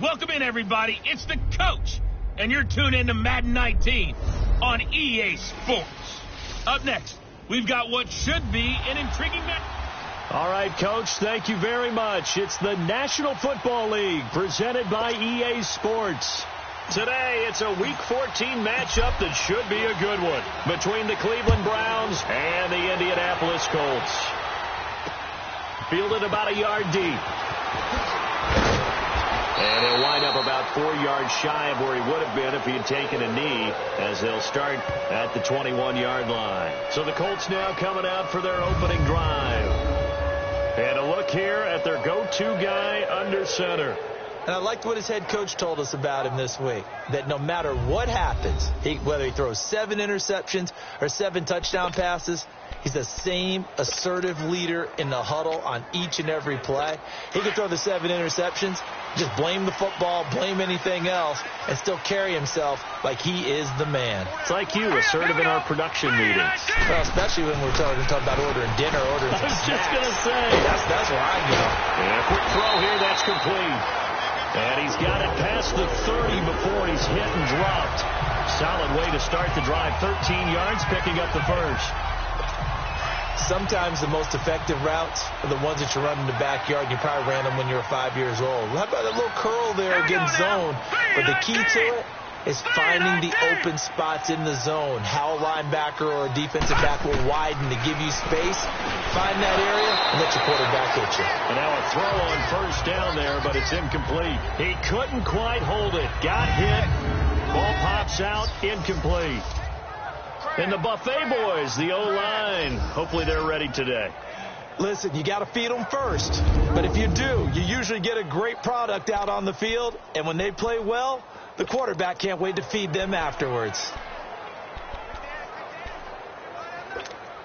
Welcome in, everybody. It's the coach, and you're tuned in to Madden 19 on EA Sports. Up next, we've got what should be an intriguing match. All right, Coach, thank you very much. It's the National Football League presented by EA Sports. Today, it's a Week 14 matchup that should be a good one between the Cleveland Browns and the Indianapolis Colts. Fielded about a yard deep. And he'll wind up about 4 yards shy of where he would have been if he had taken a knee, as they'll start at the 21-yard line. So the Colts now coming out for their opening drive. And a look here at their go-to guy under center. And I liked what his head coach told us about him this week, that no matter what happens, whether he throws 7 interceptions or 7 touchdown passes, he's the same assertive leader in the huddle on each and every play. He could throw the 7 interceptions, just blame the football, blame anything else, and still carry himself like he is the man. It's like you, assertive in our production meetings. Well, especially when we're talking about ordering dinner, ordering some snacks. I was just going to say. That's where I go. And a quick throw here, that's complete. And he's got it past the 30 before he's hit and dropped. Solid way to start the drive. 13 yards, picking up the first. Sometimes the most effective routes are the ones that you run in the backyard. You probably ran them when you were 5 years old. How about a little curl there against zone? But the key to it is finding the open spots in the zone. How a linebacker or a defensive back will widen to give you space. Find that area and let your quarterback hit you. And now a throw on first down there, but it's incomplete. He couldn't quite hold it. Got hit. Ball pops out. Incomplete. And the Buffet boys, the O-line, hopefully they're ready today. Listen, you got to feed them first. But if you do, you usually get a great product out on the field. And when they play well, the quarterback can't wait to feed them afterwards.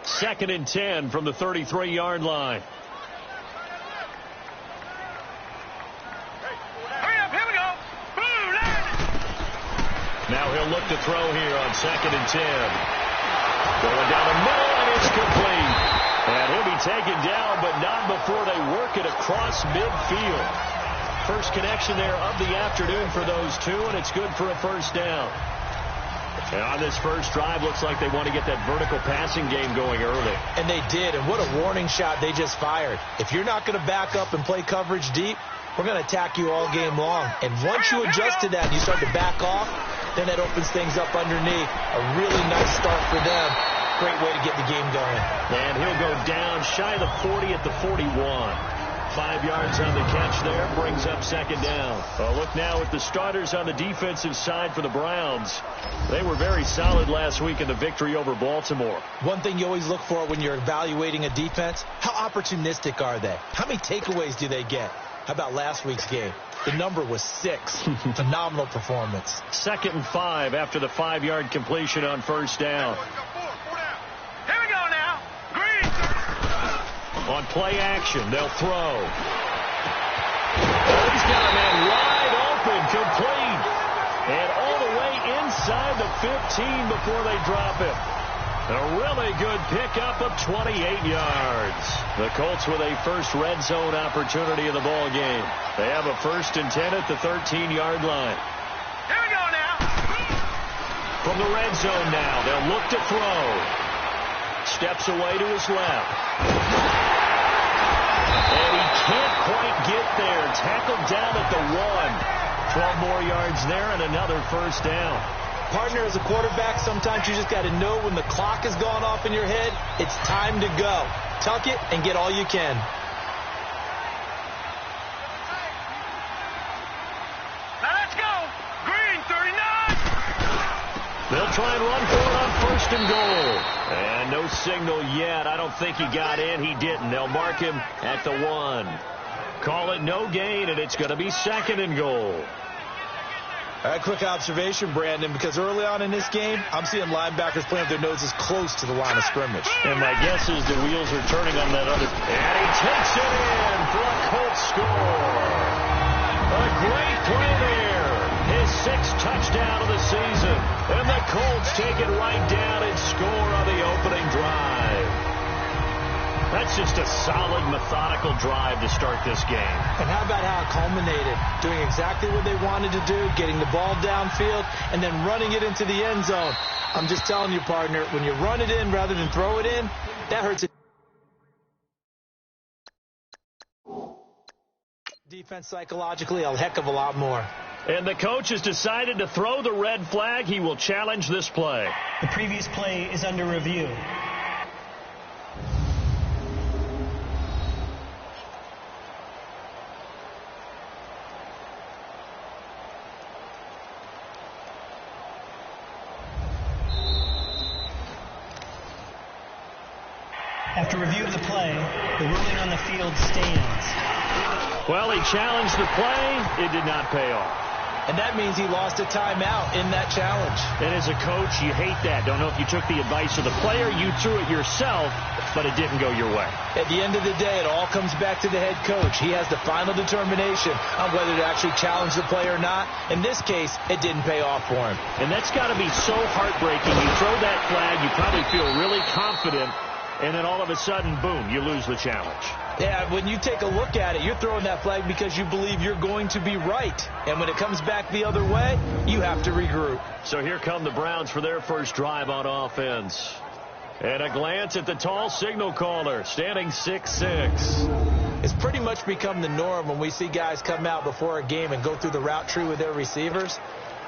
2nd and 10 from the 33-yard line. Now he'll look to throw here on 2nd and 10. Going down the middle, and it's complete. And he'll be taken down, but not before they work it across midfield. First connection there of the afternoon for those two, and it's good for a first down. And on this first drive, looks like they want to get that vertical passing game going early. And they did, and what a warning shot they just fired. If you're not going to back up and play coverage deep, we're going to attack you all game long. And once you adjust to that and you start to back off, then that opens things up underneath. A really nice start for them. Great way to get the game going. And he'll go down shy of the 40 at the 41. 5 yards on the catch there, brings up 2nd down. A look now at the starters on the defensive side for the Browns. They were very solid last week in the victory over Baltimore. One thing you always look for when you're evaluating a defense, how opportunistic are they? How many takeaways do they get? How about last week's game? The number was 6. Phenomenal performance. 2nd and 5 after the 5-yard completion on first down. Here we go now. Green. On play action, they'll throw. Oh, he's got a man wide open, complete. And all the way inside the 15 before they drop it. A really good pickup of 28 yards. The Colts with a first red zone opportunity in the ball game. They have a 1st and 10 at the 13-yard line. Here we go now. From the red zone now, they'll look to throw. Steps away to his left. And he can't quite get there. Tackled down at the 1. 12 more yards there and another first down. Partner, as a quarterback, sometimes you just got to know when the clock has gone off in your head, it's time to go. Tuck it and get all you can. Now let's go. Green, 39. They'll try and run for it on 1st and goal. And no signal yet. I don't think he got in. He didn't. They'll mark him at the 1. Call it no gain, and it's going to be 2nd and goal. All right, quick observation, Brandon, because early on in this game, I'm seeing linebackers playing with their noses close to the line of scrimmage. And my guess is the wheels are turning on that other. And he takes it in for a Colts score. A great play there. His 6th touchdown of the season. And the Colts take it right down and score on the opening drive. That's just a solid, methodical drive to start this game. And how about how it culminated? Doing exactly what they wanted to do, getting the ball downfield, and then running it into the end zone. I'm just telling you, partner, when you run it in rather than throw it in, that hurts it. Defense psychologically a heck of a lot more. And the coach has decided to throw the red flag. He will challenge this play. The previous play is under review. After review of the play, the ruling on the field stands. Well, he challenged the play. It did not pay off. And that means he lost a timeout in that challenge. And as a coach, you hate that. Don't know if you took the advice of the player. You threw it yourself, but it didn't go your way. At the end of the day, it all comes back to the head coach. He has the final determination on whether to actually challenge the play or not. In this case, it didn't pay off for him. And that's got to be so heartbreaking. You throw that flag, you probably feel really confident, and then all of a sudden, boom, you lose the challenge. Yeah, when you take a look at it, you're throwing that flag because you believe you're going to be right. And when it comes back the other way, you have to regroup. So here come the Browns for their first drive on offense. And a glance at the tall signal caller, standing 6'6". It's pretty much become the norm when we see guys come out before a game and go through the route tree with their receivers.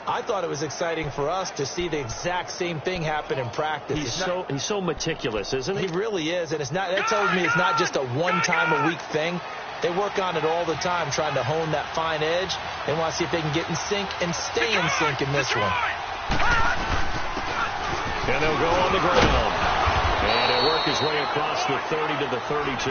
I thought it was exciting for us to see the exact same thing happen in practice. He's so meticulous, isn't he? He really is, and that tells me it's not just a one-time-a-week thing. They work on it all the time, trying to hone that fine edge. They want to see if they can get in sync and stay in sync in this one. And they'll go on the ground. And he'll work his way across the 30 to the 32.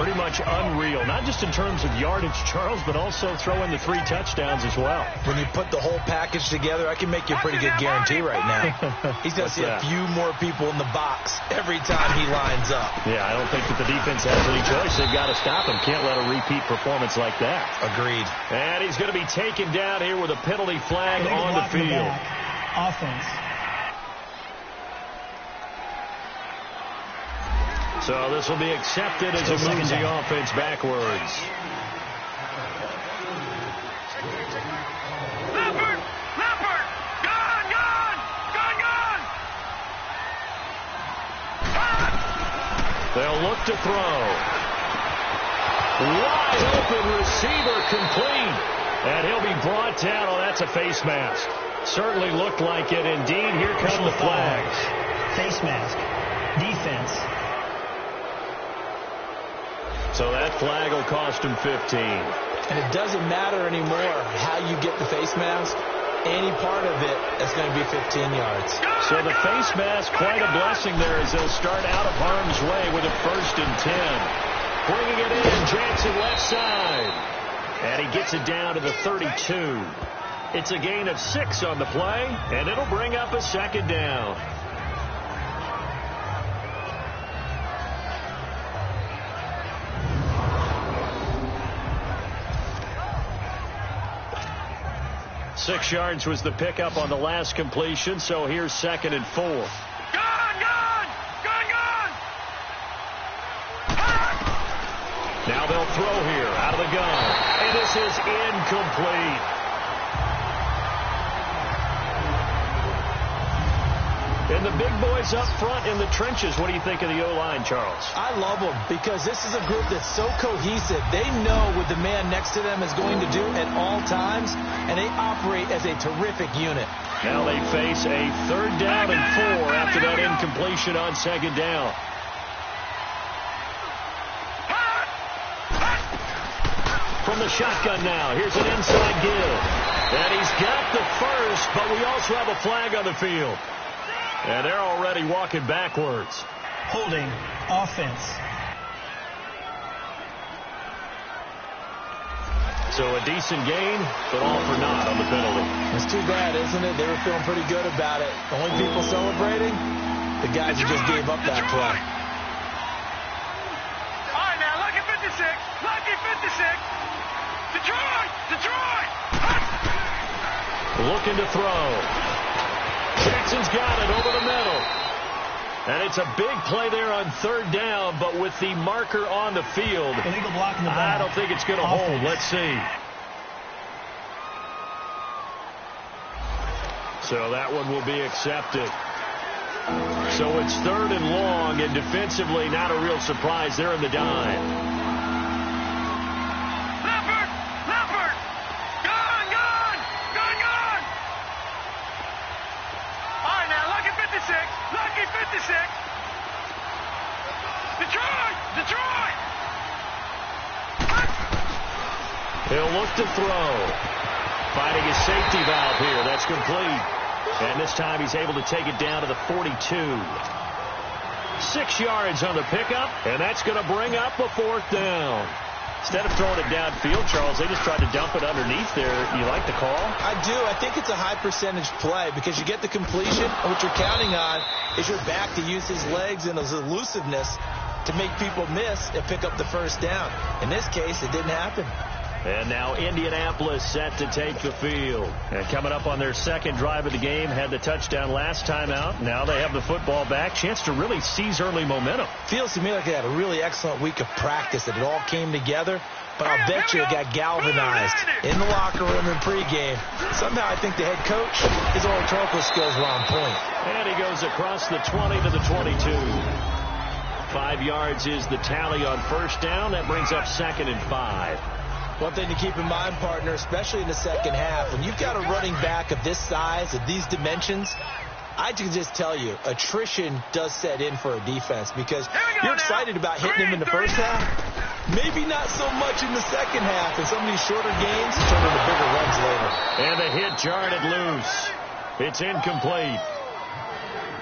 Pretty much unreal, not just in terms of yardage, Charles, but also throw in the 3 touchdowns as well. When you put the whole package together, I can make you a pretty good guarantee right now. He's going to see a few more people in the box every time he lines up. Yeah, I don't think that the defense has any choice. They've got to stop him. Can't let a repeat performance like that. Agreed. And he's going to be taken down here with a penalty flag on the field. Offense. So this will be accepted as it moves the offense backwards. Leopard! Gone! They'll look to throw. Wide open receiver complete. And he'll be brought down. Oh, that's a face mask. Certainly looked like it. Indeed, here come the flags. Face mask. Defense. So that flag will cost him 15. And it doesn't matter anymore how you get the face mask. Any part of it, that's going to be 15 yards. So the face mask, quite a blessing there as they'll start out of harm's way with a 1st and 10. Bringing it in, Jackson left side. And he gets it down to the 32. It's a gain of 6 on the play, and it'll bring up a 2nd down. Six yards was the pickup on the last completion, so here's 2nd and 4. Gone! Now they'll throw here out of the gun, and this is incomplete. And the big boys up front in the trenches. What do you think of the O-line, Charles? I love them because this is a group that's so cohesive. They know what the man next to them is going to do at all times, and they operate as a terrific unit. Now they face a 3rd down and 4 after that incompletion on 2nd down. From the shotgun now, here's an inside give. And he's got the first, but we also have a flag on the field. And they're already walking backwards. Holding. Offense. So a decent gain, but all for naught on the penalty. It's too bad, isn't it? They were feeling pretty good about it. The only people celebrating, the guys who just gave up that play. All right, now, lucky 56. Lucky 56. Detroit! Looking to throw. Jackson's got it over the middle. And it's a big play there on third down, but with the marker on the field, illegal block in the back. I don't think it's going to hold. Let's see. So that one will be accepted. So it's third and long, and defensively not a real surprise. They're in the dime. Leopard! Gone! All right, now, lucky 56. Detroit! He'll look to throw. Finding his safety valve here. That's complete. And this time he's able to take it down to the 42. 6 yards on the pickup, and that's going to bring up a fourth down. Instead of throwing it downfield, Charles, they just tried to dump it underneath there. You like the call? I do. I think it's a high percentage play because you get the completion, and what you're counting on is your back to use his legs and his elusiveness to make people miss and pick up the first down. In this case, it didn't happen. And now Indianapolis set to take the field. And coming up on their second drive of the game, had the touchdown last time out. Now they have the football back. Chance to really seize early momentum. Feels to me like they had a really excellent week of practice, that it all came together. But I'll bet you it got galvanized in the locker room in pregame. Somehow I think the head coach, his oratorical skills were on point. And he goes across the 20 to the 22. 5 yards is the tally on first down. That brings up 2nd and 5. One thing to keep in mind, partner, especially in the second half, when you've got a running back of this size, of these dimensions, I can just tell you, attrition does set in for a defense because you're excited about hitting him in the first half. Maybe not so much in the second half, and some of these shorter games turn into bigger runs later. And the hit jarred it loose. It's incomplete.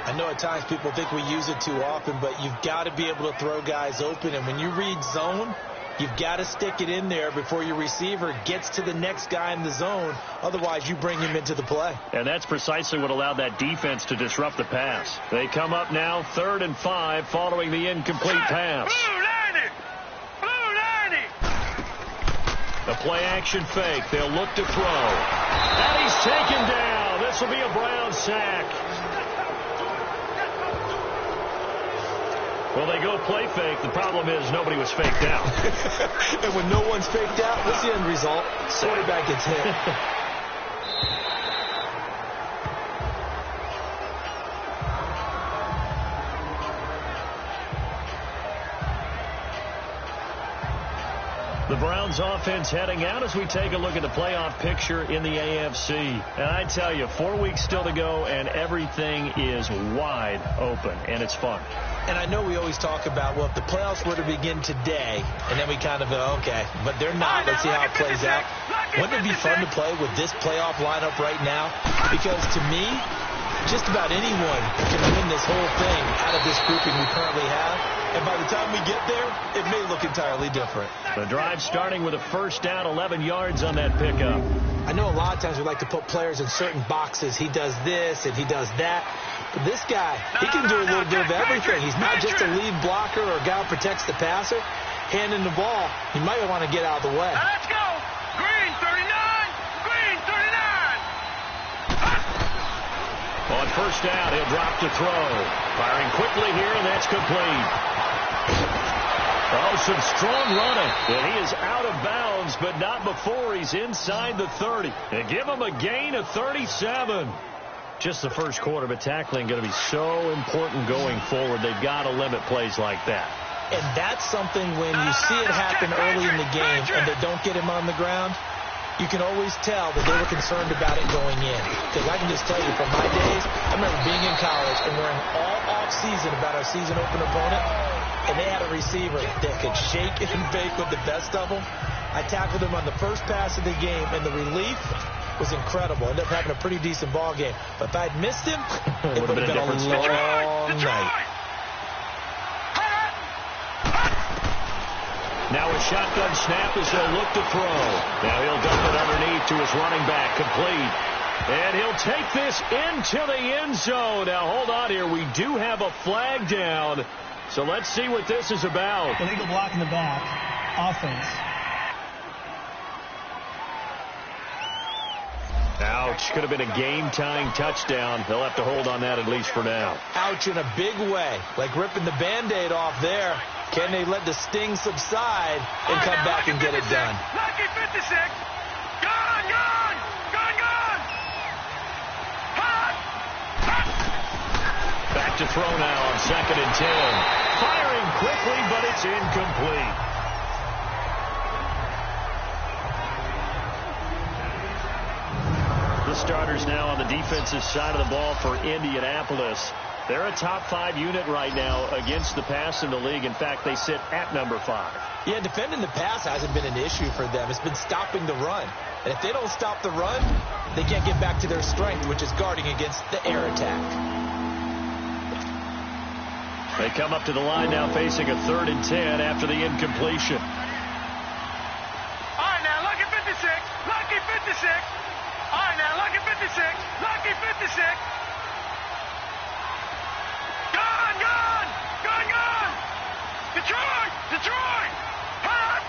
I know at times people think we use it too often, but you've got to be able to throw guys open, and when you read zone, you've got to stick it in there before your receiver gets to the next guy in the zone. Otherwise, you bring him into the play. And that's precisely what allowed that defense to disrupt the pass. They come up now 3rd and 5 following the incomplete pass. The play-action fake. They'll look to throw. And he's taken down. This will be a Brown sack. Well, they go play fake. The problem is nobody was faked out. And when no one's faked out, what's the end result? Quarterback gets hit. The Browns offense heading out as we take a look at the playoff picture in the AFC. And I tell you, 4 weeks still to go, and everything is wide open, and it's fun. And I know we always talk about, well, if the playoffs were to begin today, and then we kind of go, okay, but they're not. Let's see how it plays out. Wouldn't it be fun to play with this playoff lineup right now? Because to me, just about anyone can win this whole thing out of this grouping we currently have. And by the time we get there, it may look entirely different. The drive starting with a first down, 11 yards on that pickup. I know a lot of times we like to put players in certain boxes. He does this and he does that. But this guy, he can do a little bit of everything. He's not just a lead blocker or a guy who protects the passer. Handing the ball, he might want to get out of the way. Let's go. Green 39. Green 39. On first down, he'll drop to throw. Firing quickly here, and that's complete. Oh, some strong running. And he is out of bounds, but not before he's inside the 30. And give him a gain of 37. Just the first quarter, but tackling going to be so important going forward. They've got to limit plays like that. And that's something when you see it happen early in the game and they don't get him on the ground, you can always tell that they were concerned about it going in. Because I can just tell you from my days, I remember being in college and worrying all off-season about our season open opponent, and they had a receiver that could shake and bake with the best of them. I tackled him on the first pass of the game, and the relief was incredible. Ended up having a pretty decent ball game. But if I'd missed him, it would have been a long night. Now a shotgun snap as they'll look to throw. Now he'll dump it underneath to his running back, complete. And he'll take this into the end zone. Now hold on here. We do have a flag down. So let's see what this is about. Illegal block in the back. Offense. Now Ouch. Could have been a game-tying touchdown. They'll have to hold on that at least for now. Ouch in a big way. Like ripping the Band-Aid off there. Can they let the sting subside and come back and get it done? Lucky 56. Gone, gone, gone, gone. Hot, hot. Back to throw now on 2nd and 10. Firing quickly, but it's incomplete. The starters now on the defensive side of the ball for Indianapolis. They're a top 5 unit right now against the pass in the league. In fact, they sit at number 5. Yeah, defending the pass hasn't been an issue for them. It's been stopping the run. And if they don't stop the run, they can't get back to their strength, which is guarding against the air attack. They come up to the line now facing a 3rd and 10 after the incompletion. All right, now, lucky 56. Lucky 56. All right, now, lucky 56. Lucky 56. Gone, gone, gone, gone. Detroit, Detroit. Hot.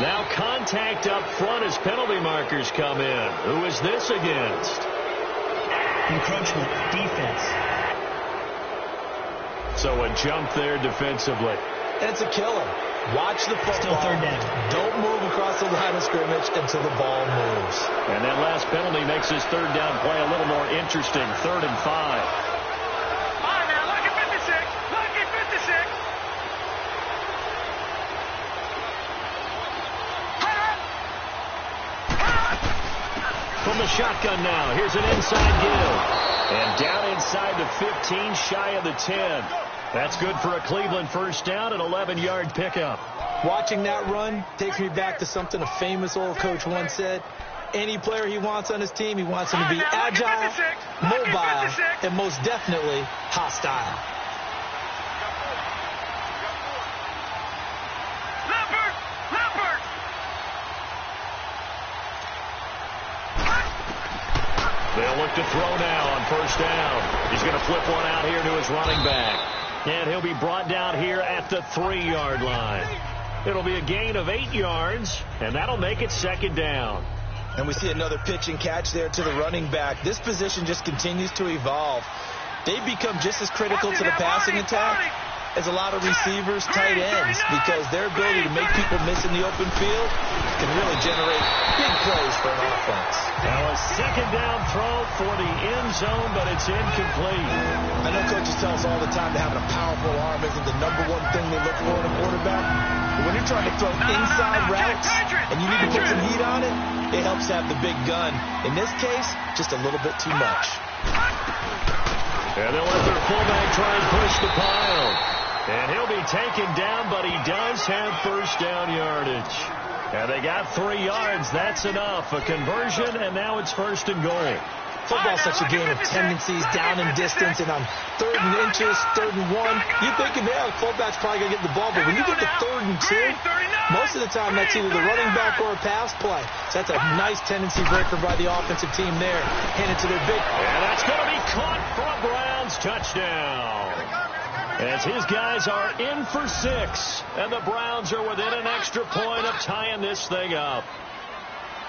Now contact up front as penalty markers come in. Who is this against? Encroachment, defense. So a jump there defensively. And it's a killer. Watch the football. Still 3rd down. Don't move across the line of scrimmage until the ball moves. And that last penalty makes his 3rd down play a little more interesting. 3rd and 5. All right, now, lucky 56. Lucky 56. Hot. Hot. From the shotgun now, here's an inside give. And down inside the 15, shy of the 10. That's good for a Cleveland 1st down, an 11-yard pickup. Watching that run takes me back to something a famous old coach once said. Any player he wants on his team, he wants him to be agile, mobile, and most definitely hostile. Leopard, leopard. They'll look to throw now on 1st down. He's going to flip one out here to his running back. And he'll be brought down here at the 3-yard line. It'll be a gain of 8 yards, and that'll make it 2nd down. And we see another pitch and catch there to the running back. This position just continues to evolve. They've become just as critical to the passing attack as a lot of receivers, tight ends, because their ability to make people miss in the open field can really generate big plays for an offense. Now a 2nd down throw for the end zone, but it's incomplete. I know coaches tell us all the time that having a powerful arm isn't the #1 thing they look for in a quarterback. But when you're trying to throw inside routes and you need to put some heat on it, it helps to have the big gun. In this case, just a little bit too much. And they'll let their fullback try and push the pile. And he'll be taken down, but he does have 1st down yardage. And they got 3 yards. That's enough. A conversion, and now it's 1st and goal. Football's such a game of tendencies, down and distance, and on 3rd and inches, 3rd and 1, you're thinking, yeah, the fullback's probably going to get the ball, but when you get to 3rd and 2, most of the time that's either the running back or a pass play. So that's a nice tendency breaker by the offensive team there. Hand it to their big. And that's going to be caught for a Browns touchdown. As his guys are in for 6, and the Browns are within an extra point of tying this thing up.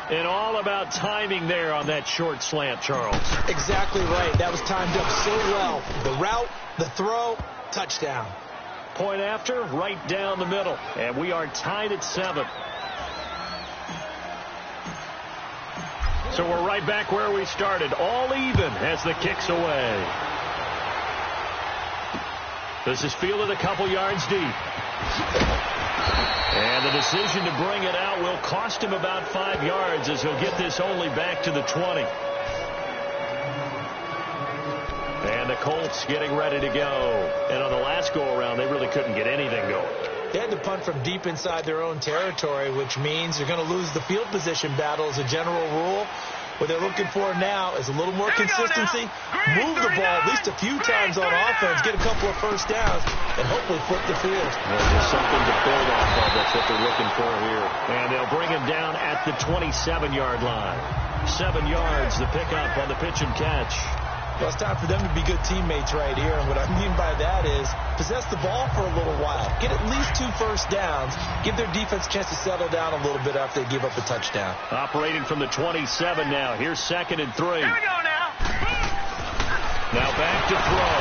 And all about timing there on that short slant, Charles. Exactly right. That was timed up so well. The route, the throw, touchdown. Point after, right down the middle. And we are tied at 7. So we're right back where we started. All even as the kick's away. This is fielded a couple yards deep. And the decision to bring it out will cost him about 5 yards as he'll get this only back to the 20. And the Colts getting ready to go. And on the last go-around, they really couldn't get anything going. They had to punt from deep inside their own territory, which means they're going to lose the field position battle as a general rule. What they're looking for now is a little more consistency, move the ball at least a few times on offense, get a couple of 1st downs, and hopefully flip the field. Well, just something to build off of. That's what they're looking for here. And they'll bring him down at the 27-yard line. 7 yards, the pickup on the pitch and catch. Well, it's time for them to be good teammates right here. And what I mean by that is possess the ball for a little while. Get at least 2 first downs. Give their defense a chance to settle down a little bit after they give up a touchdown. Operating from the 27 now. Here's 2nd and 3. Here we go now. Now back to throw.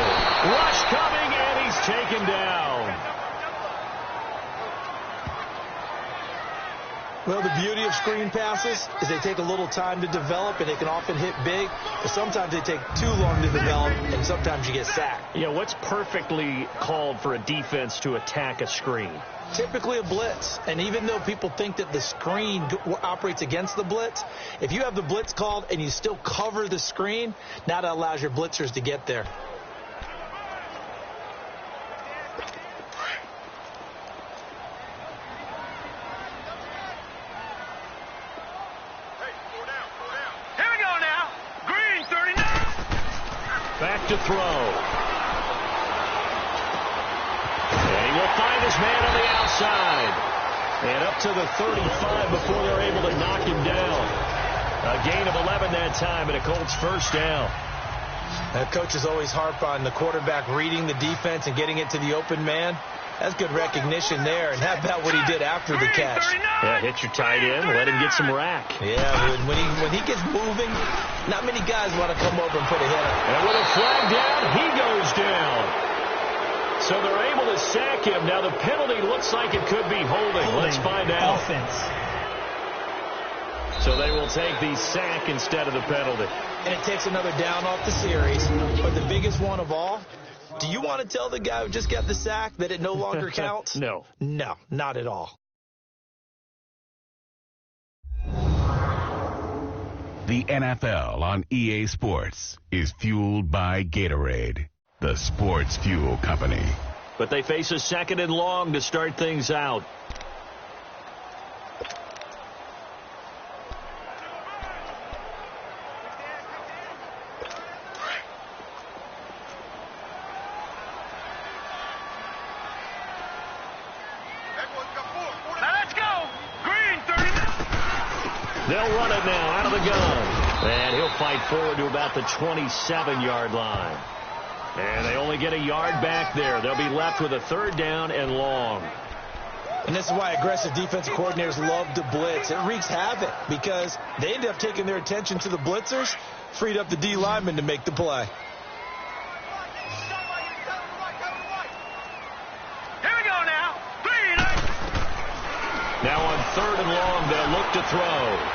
Rush coming, and he's taken down. Well, the beauty of screen passes is they take a little time to develop, and they can often hit big, but sometimes they take too long to develop, and sometimes you get sacked. Yeah, what's perfectly called for a defense to attack a screen? Typically a blitz, and even though people think that the screen operates against the blitz, if you have the blitz called and you still cover the screen, now that allows your blitzers to get there. Back to throw. And he will find his man on the outside. And up to the 35 before they're able to knock him down. A gain of 11 that time, and a Colts first down. Coaches always harp on the quarterback reading the defense and getting it to the open man. That's good recognition there. And how about what he did after the catch? Yeah, hit your tight end, let him get some rack. Yeah, when he gets moving, not many guys want to come over and put a hit on him. And with a flag down, he goes down. So they're able to sack him. Now the penalty looks like it could be holding. Let's find out. Offense. So they will take the sack instead of the penalty. And it takes another down off the series. But the biggest one of all, do you want to tell the guy who just got the sack that it no longer counts? No. No, not at all. The NFL on EA Sports is fueled by Gatorade, the sports fuel company. But they face a 2nd and long to start things out. They'll run it now out of the gun. And he'll fight forward to about the 27-yard line. And they only get a yard back there. They'll be left with a 3rd down and long. And this is why aggressive defensive coordinators love to blitz. It wreaks havoc because they end up taking their attention to the blitzers, freed up the D lineman to make the play. Here we go now. 3. Now on 3rd and long, they'll look to throw.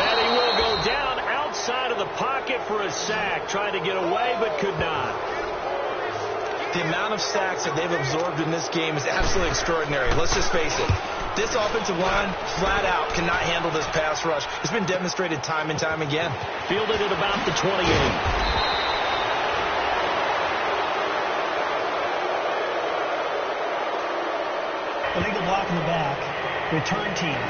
And he will go down outside of the pocket for a sack. Tried to get away, but could not. The amount of sacks that they've absorbed in this game is absolutely extraordinary. Let's just face it. This offensive line, flat out, cannot handle this pass rush. It's been demonstrated time and time again. Fielded at about the 28. Illegal block in the back. Return team.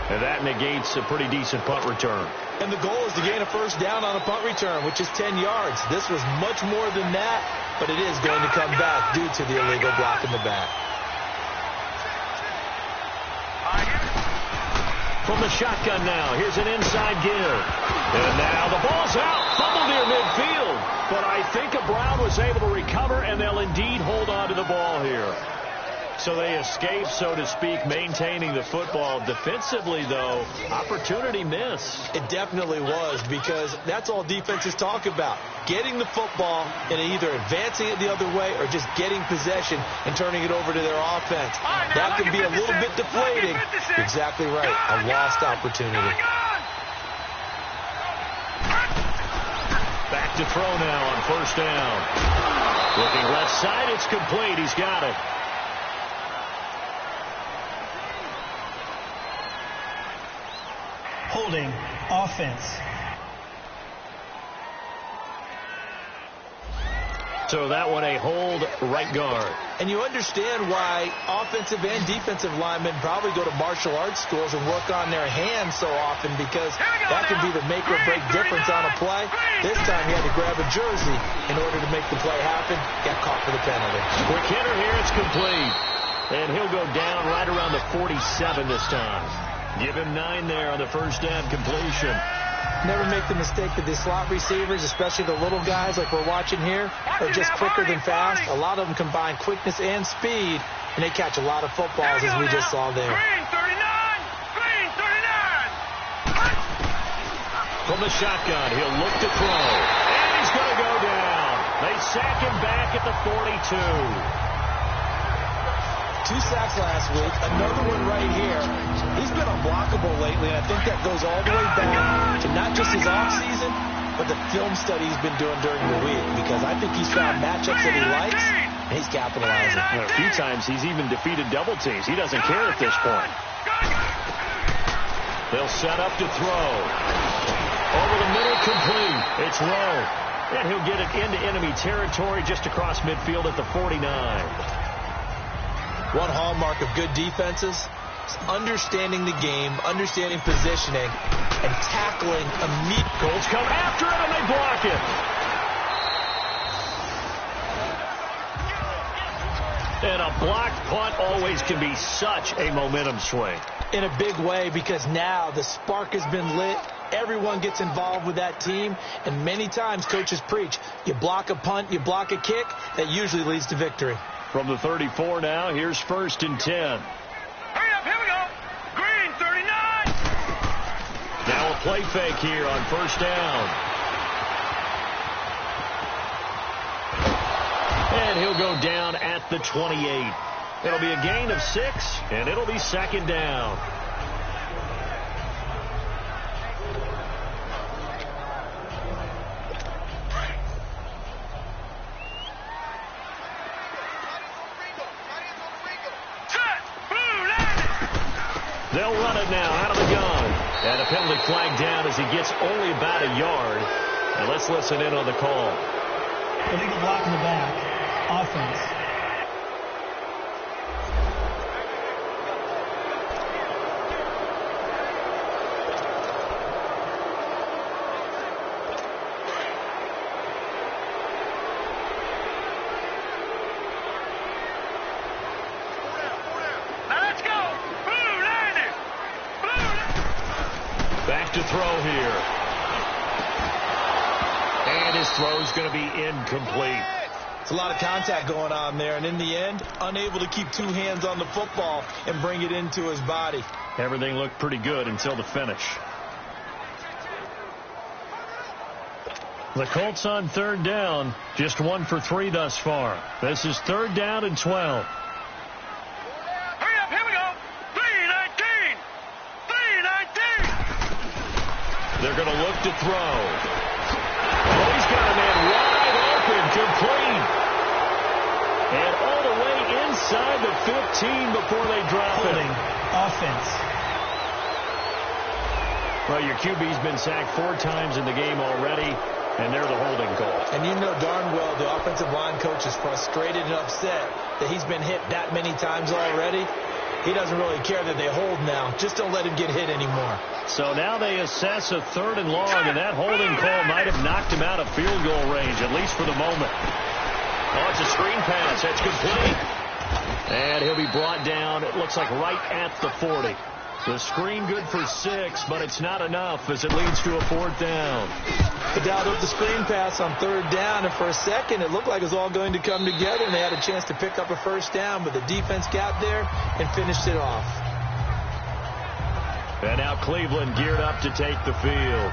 And that negates a pretty decent punt return. And the goal is to gain a 1st down on a punt return, which is 10 yards. This was much more than that, but it is going to come back due to the illegal block in the back. From the shotgun now, here's an inside give. And now the ball's out, fumbled near midfield. But I think Brown was able to recover, and they'll indeed hold on to the ball here. So they escape, so to speak, maintaining the football. Defensively, though, opportunity miss. It definitely was, because that's all defenses talk about. Getting the football and either advancing it the other way or just getting possession and turning it over to their offense. That can be a little bit deflating. Exactly right. A lost opportunity. Back to throw now on 1st down. Looking left side, it's complete. He's got it. Holding. Offense. So that one a hold right guard. And you understand why offensive and defensive linemen probably go to martial arts schools and work on their hands so often, because that can be the make or break difference on a play. This time he had to grab a jersey in order to make the play happen. Got caught for the penalty. Quick hitter here, it's complete. And he'll go down right around the 47 this time. Give him 9 there on the first down completion. Never make the mistake that the slot receivers, especially the little guys like we're watching here, are just quicker than fast. A lot of them combine quickness and speed, and they catch a lot of footballs, as we just saw there. Green 39! Green 39! From the shotgun, he'll look to throw. And he's going to go down. They sack him back at the 42. 2 sacks last week, another one right here. He's been unblockable lately, and I think that goes all the way back to not just his offseason, but the film study he's been doing during the week, because I think he's found matchups that he likes, and he's capitalizing. A few times he's even defeated double teams. He doesn't care at this point. They'll set up to throw. Over the middle, complete. It's Rowe. And he'll get it into enemy territory just across midfield at the 49. One hallmark of good defenses is understanding the game, understanding positioning, and tackling immediately. Colts come after it, and they block it. And a blocked punt always can be such a momentum swing. In a big way, because now the spark has been lit. Everyone gets involved with that team, and many times coaches preach, you block a punt, you block a kick, that usually leads to victory. From the 34 now, here's 1st and 10. Hurry up, here we go. Green 39! Now a play fake here on 1st down. And he'll go down at the 28. It'll be a gain of 6, and it'll be 2nd down. They'll run it now out of the gun. And a penalty flag down as he gets only about a yard. And let's listen in on the call. Illegal block in the back. Offense. To throw here. And his throw's going to be incomplete. It's a lot of contact going on there, and in the end, unable to keep 2 hands on the football and bring it into his body. Everything looked pretty good until the finish. The Colts on 3rd down, just 1 for 3 thus far. This is 3rd down and 12. They're going to look to throw. Oh, he's got a man wide open, complete. And all the way inside the 15 before they drop Holding. it. Offense. Well, your QB's been sacked 4 times in the game already, and they're the holding call. And you know darn well the offensive line coach is frustrated and upset that he's been hit that many times already. He doesn't really care that they hold now. Just don't let him get hit anymore. So now they assess a 3rd and long, and that holding call might have knocked him out of field goal range, at least for the moment. Oh, it's a screen pass. That's complete. And he'll be brought down, it looks like right at the 40. The screen good for 6, but it's not enough as it leads to a 4th down. They dialed up the screen pass on 3rd down, and for a second it looked like it was all going to come together, and they had a chance to pick up a 1st down, but the defense got there and finished it off. And now Cleveland geared up to take the field.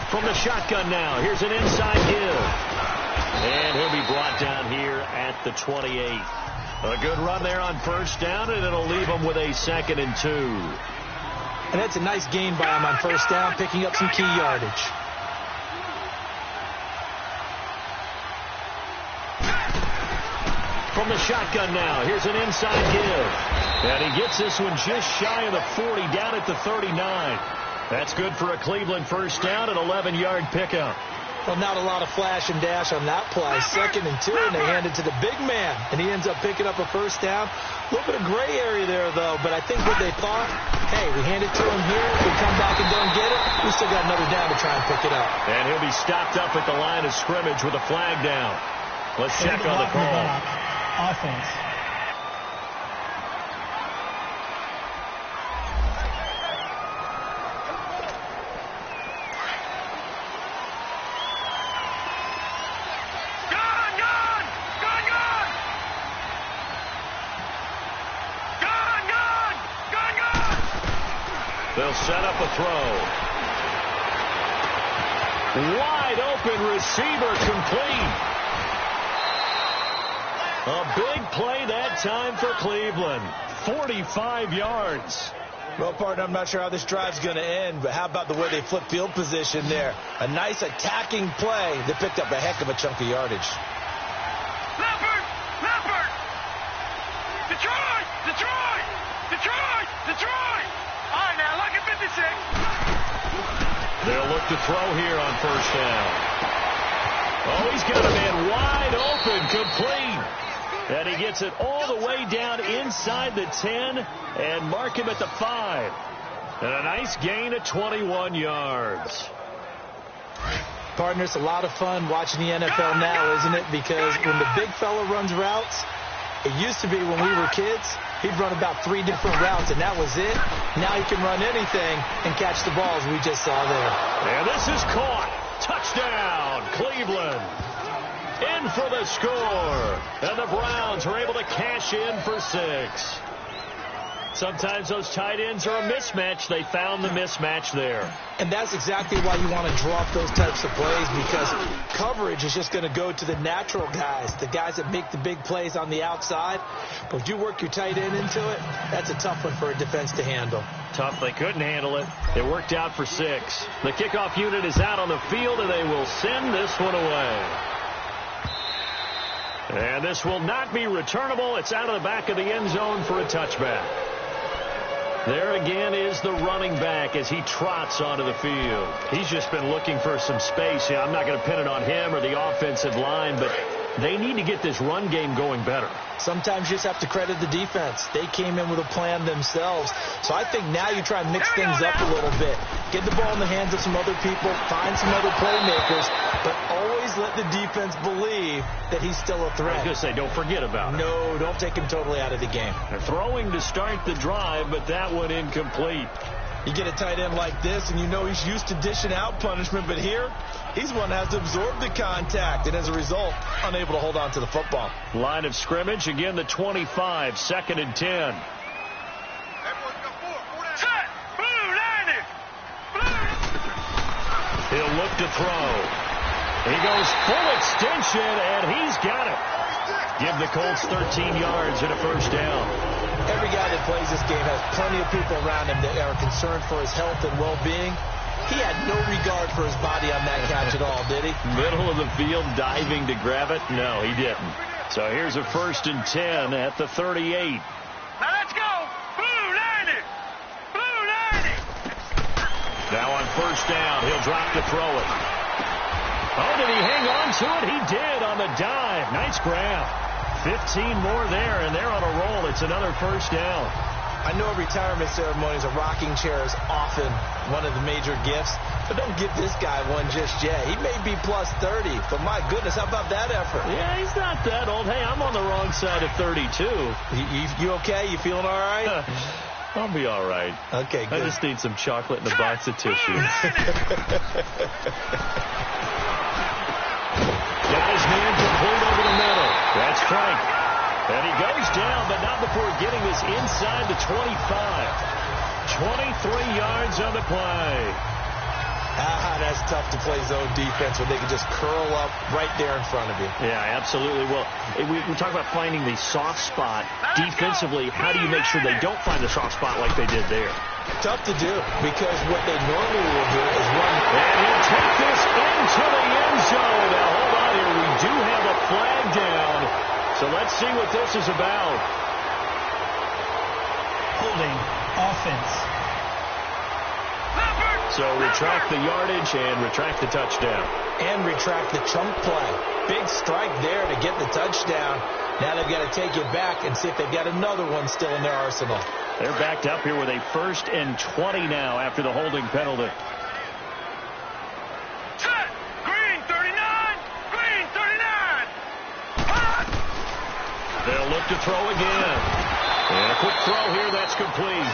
From the shotgun now, here's an inside give. And he'll be brought down here at the 28. A good run there on 1st down, and it'll leave him with a 2nd and 2. And that's a nice gain by him on 1st down, picking up some key yardage. From the shotgun now, here's an inside give. And he gets this one just shy of the 40, down at the 39. That's good for a Cleveland 1st down, an 11-yard pickup. Well, not a lot of flash and dash on that play. 2nd and 2, and they hand it to the big man, and he ends up picking up a first down. A little bit of gray area there, though, but I think what they thought, hey, we hand it to him here, we come back and don't get it, we still got another down to try and pick it up. And he'll be stopped up at the line of scrimmage with a flag down. Let's check on the call. Offense. They'll set up a throw. Wide open receiver complete. A big play that time for Cleveland. 45 yards. Well, partner, I'm not sure how this drive's going to end, but how about the way they flip field position there? A nice attacking play that picked up a heck of a chunk of yardage. Leopard! Leopard! Detroit! Detroit! Detroit! Detroit! All right, now, look at 56. They'll look to throw here on first down. Oh, he's got a man wide open, complete. And he gets it all the way down inside the 10 and mark him at the 5. And a nice gain of 21 yards. Partner, it's a lot of fun watching the NFL now, isn't it? Because when the big fella runs routes, it used to be when we were kids, he'd run about 3 different routes, and that was it. Now he can run anything and catch the balls we just saw there. And this is caught. Touchdown, Cleveland. In for the score. And the Browns are able to cash in for 6. Sometimes those tight ends are a mismatch. They found the mismatch there. And that's exactly why you want to draw up those types of plays, because coverage is just going to go to the natural guys, the guys that make the big plays on the outside. But if you work your tight end into it, that's a tough one for a defense to handle. Tough. They couldn't handle it. It worked out for 6. The kickoff unit is out on the field, and they will send this one away. And this will not be returnable. It's out of the back of the end zone for a touchback. There again is the running back as he trots onto the field. He's just been looking for some space. I'm not going to pin it on him or the offensive line, but they need to get this run game going better. Sometimes you just have to credit the defense. They came in with a plan themselves. So I think now you try and mix things up a little bit. Get the ball in the hands of some other people, find some other playmakers, but always let the defense believe that he's still a threat. I was going to say, don't forget about it. No, don't take him totally out of the game. They're throwing to start the drive, but that one incomplete. You get a tight end like this, and you know he's used to dishing out punishment, but here, he's one that has to absorb the contact, and as a result, unable to hold on to the football. Line of scrimmage, again the 25, 2nd and 10. Set! Blue, 90! Blue! He'll look to throw. He goes full extension, and he's got it. Give the Colts 13 yards and a first down. Every guy that plays this game has plenty of people around him that are concerned for his health and well-being. He had no regard for his body on that catch at all, did he? Middle of the field, diving to grab it? No, he didn't. So here's a 1st and 10 at the 38. Now let's go! Blue, 90! Blue, 90! Now on first down, he'll drop to throw it. Oh, did he hang on to it? He did on the dive. Nice grab. 15 more there, and they're on a roll. It's another first down. I know retirement ceremonies, a rocking chair is often one of the major gifts, but don't give this guy one just yet. He may be plus 30, but my goodness, how about that effort? Yeah, he's not that old. Hey, I'm on the wrong side of 32. You okay? You feeling all right? I'll be all right. Okay, good. I just need some chocolate and a box of tissues. Got his man complete over the middle. That's Frank. And he goes down, but not before getting this inside the 25. 23 yards on the play. That's tough to play zone defense when they can just curl up right there in front of you. Yeah, absolutely. Well, we talk about finding the soft spot defensively. How do you make sure they don't find the soft spot like they did there? Tough to do, because what they normally will do is run. And he'll take this into the end zone. Now, hold on here. We do have a flag down. So let's see what this is about. Holding offense. So retract the yardage and retract the touchdown. And retract the chunk play. Big strike there to get the touchdown. Now they've got to take it back and see if they've got another one still in their arsenal. They're backed up here with a 1st and 20 now after the holding penalty. Green 39! Green 39! They'll look to throw again. And a quick throw here, that's complete.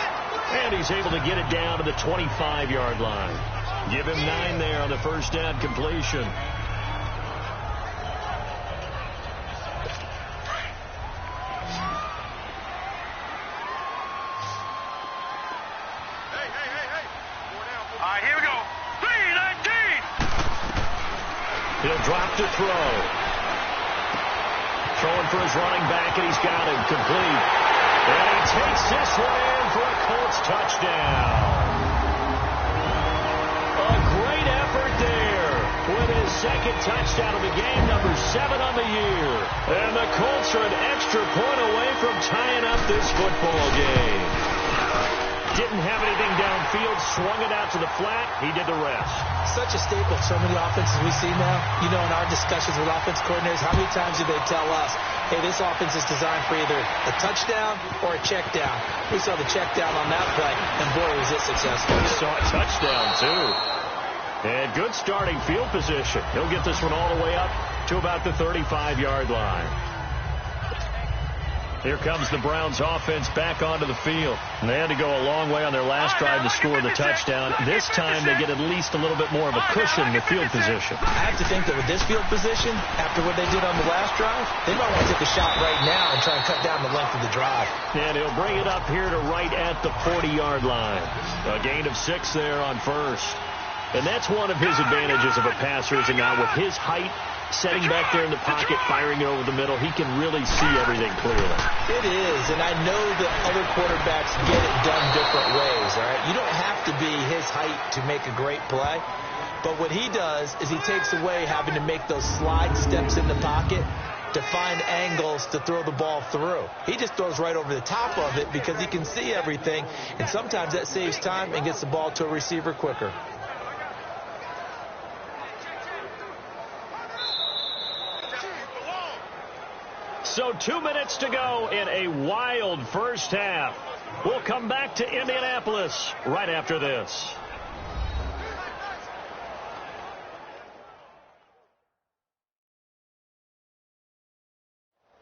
And he's able to get it down to the 25-yard line. Give him 9 there on the first down completion. All right, here we go. 3-19! He'll drop to throw. Throwing for his running back, and he's got him complete. And he takes this one in for a Colts touchdown. A great effort there with his 2nd touchdown of the game, number 7 on the year. And the Colts are an extra point away from tying up this football game. Didn't have anything downfield, swung it out to the flat. He did the rest. Such a staple of so many offenses we see now. You know, in our discussions with offense coordinators, how many times do they tell us, hey, this offense is designed for either a touchdown or a check down. We saw the check down on that play, and boy, was it successful. We saw a touchdown, too. And good starting field position. He'll get this one all the way up to about the 35-yard line. Here comes the Browns offense back onto the field. And they had to go a long way on their last drive to score the touchdown. This time they get at least a little bit more of a cushion in the field position. I have to think that with this field position, after what they did on the last drive, they might want to take a shot right now and try and cut down the length of the drive. And he'll bring it up here to right at the 40-yard line. A gain of 6 there on first. And that's one of his advantages of a passer, is not with his height, setting back there in the pocket, firing it over the middle, he can really see everything clearly. It is, and I know that other quarterbacks get it done different ways, all right? You don't have to be his height to make a great play, but what he does is he takes away having to make those slide steps in the pocket to find angles to throw the ball through. He just throws right over the top of it because he can see everything, and sometimes that saves time and gets the ball to a receiver quicker. So 2 minutes to go in a wild first half. We'll come back to Indianapolis right after this.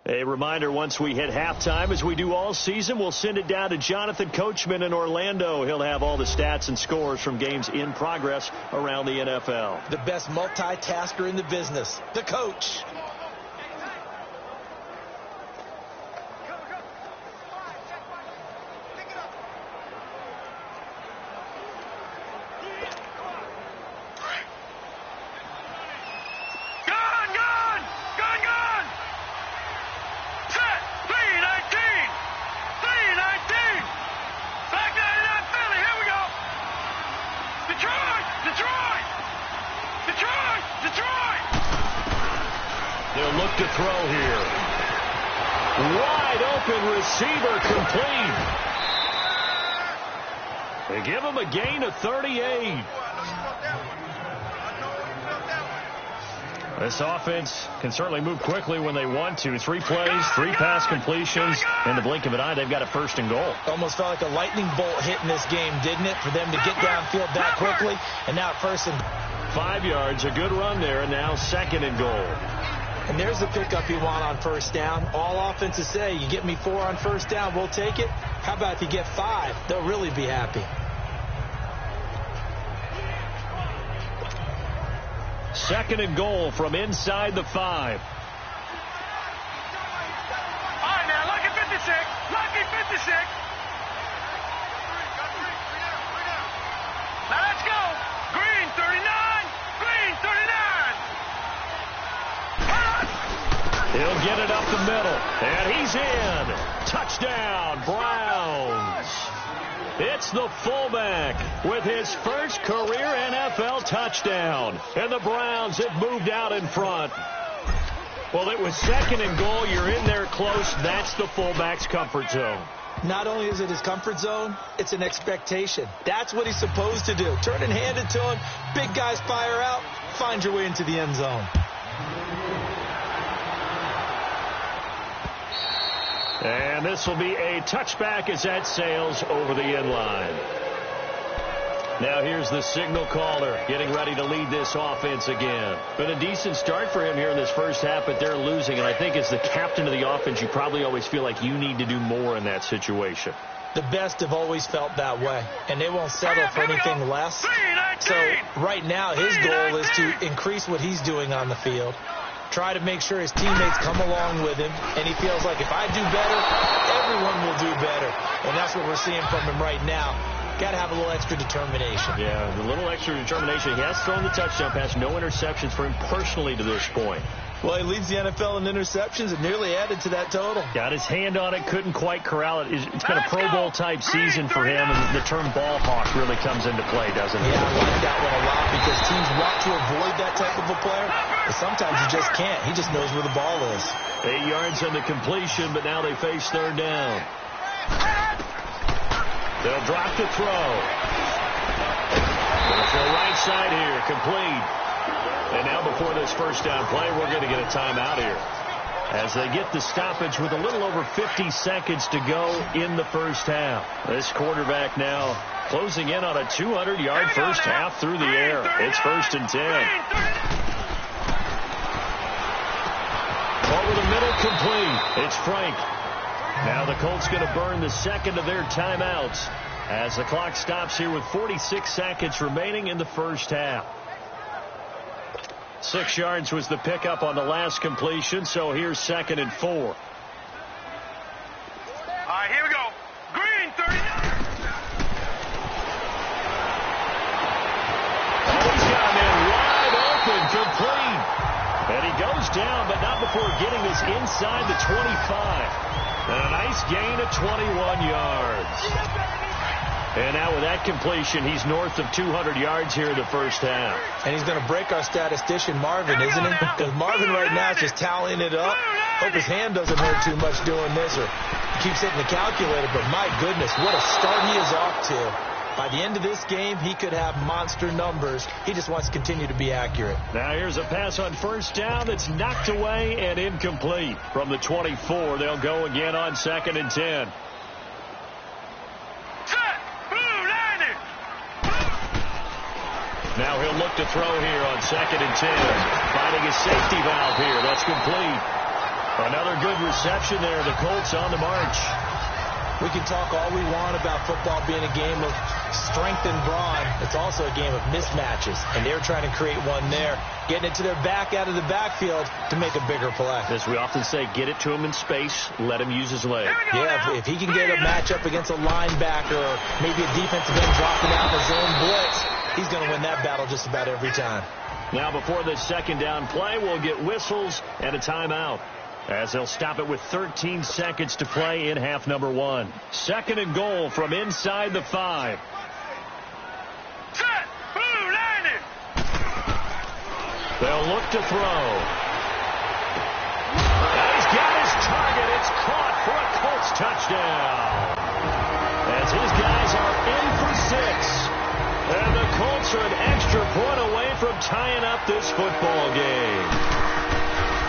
A reminder, once we hit halftime, as we do all season, we'll send it down to Jonathan Coachman in Orlando. He'll have all the stats and scores from games in progress around the NFL. The best multitasker in the business, the coach. They'll look to throw here. Wide open receiver complete. They give him a gain of 38. This offense can certainly move quickly when they want to. 3 plays, 3 pass completions. In the blink of an eye, they've got a 1st and goal. Almost felt like a lightning bolt hit in this game, didn't it? For them to get downfield that quickly. And now 1st and 5 yards, a good run there, and now 2nd and goal. And there's the pickup you want on 1st down. All offenses say, you get me 4 on 1st down, we'll take it. How about if you get 5? They'll really be happy. 2nd and goal from inside the 5. All right, now, lucky 56. Lucky 56. Now, let's go. Green 39. Green 39. He'll get it up the middle, and he's in. Touchdown, Browns. It's the fullback with his first career NFL touchdown. And the Browns have moved out in front. Well, it was 2nd and goal. You're in there close. That's the fullback's comfort zone. Not only is it his comfort zone, it's an expectation. That's what he's supposed to do. Turn and hand it to him. Big guys fire out. Find your way into the end zone. And this will be a touchback as that sails over the end line. Now here's the signal caller getting ready to lead this offense again. Been a decent start for him here in this first half, but they're losing. And I think as the captain of the offense, you probably always feel like you need to do more in that situation. The best have always felt that way, and they won't settle for anything less. So right now his goal is to increase what he's doing on the field, try to make sure his teammates come along with him, and he feels like if I do better, everyone will do better. And that's what we're seeing from him right now. Got to have a little extra determination. Yeah, a little extra determination. He has thrown the touchdown pass, no interceptions for him personally to this point. Well, he leads the NFL in interceptions and nearly added to that total. Got his hand on it, couldn't quite corral it. It's been a Pro Bowl-type season for him, and the term ball hawk really comes into play, doesn't it? Yeah, I like that one a lot because teams want to avoid that type of a player, but sometimes you just can't. He just knows where the ball is. 8 yards on the completion, but now they face third down. They'll drop the throw. Going to throw right side here, complete. And now before this first down play, we're going to get a timeout here as they get the stoppage with a little over 50 seconds to go in the first half. This quarterback now closing in on a 200-yard first half through the air. It's 1st and 10. Over the middle, complete. It's Frank. Now the Colts going to burn the second of their timeouts as the clock stops here with 46 seconds remaining in the first half. 6 yards was the pickup on the last completion, so here's 2nd and 4. All right, here we go. Green, 30. Oh, he's got him in wide open, complete. And he goes down, but not before getting this inside the 25. And a nice gain of 21 yards. And now with that completion, he's north of 200 yards here in the first half. And he's going to break our statistician, Marvin, isn't he? Because Marvin right now is just tallying it up. Hope his hand doesn't hurt too much doing this, or he keeps hitting the calculator. But my goodness, what a start he is off to. By the end of this game, he could have monster numbers. He just wants to continue to be accurate. Now here's a pass on first down that's knocked away and incomplete. From the 24, they'll go again on 2nd and 10. Now he'll look to throw here on 2nd and 10. Finding a safety valve here. That's complete. Another good reception there. The Colts on the march. We can talk all we want about football being a game of strength and brawn. It's also a game of mismatches, and they're trying to create one there, getting it to their back out of the backfield to make a bigger play. As we often say, get it to him in space, let him use his leg. Yeah, if he can get a matchup against a linebacker or maybe a defensive end dropping out in a zone blitz, he's going to win that battle just about every time. Now before the second down play, we'll get whistles and a timeout, as they'll stop it with 13 seconds to play in half number 1. 2nd and goal from inside the 5. Set, blue, landing. They'll look to throw. And he's got his target. It's caught for a Colts touchdown. As his guys are in for 6. And the Colts are an extra point away from tying up this football game.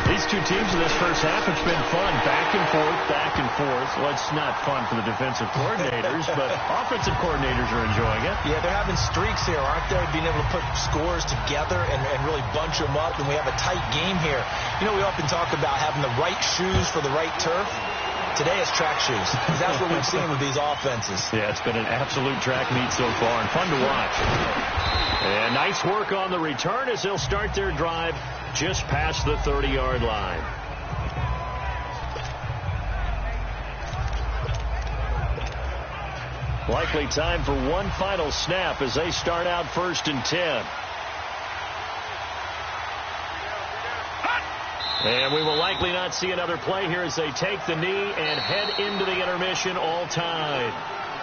These two teams in this first half, it's been fun. Back and forth, back and forth. Well, it's not fun for the defensive coordinators, but offensive coordinators are enjoying it. Yeah, they're having streaks here, aren't they? Being able to put scores together and really bunch them up, and we have a tight game here. You know, we often talk about having the right shoes for the right turf. Today it's track shoes. That's what we've seen with these offenses. Yeah, it's been an absolute track meet so far, and fun to watch. And nice work on the return as they'll start their drive just past the 30-yard line. Likely time for one final snap as they start out 1st and 10. And we will likely not see another play here as they take the knee and head into the intermission all tied.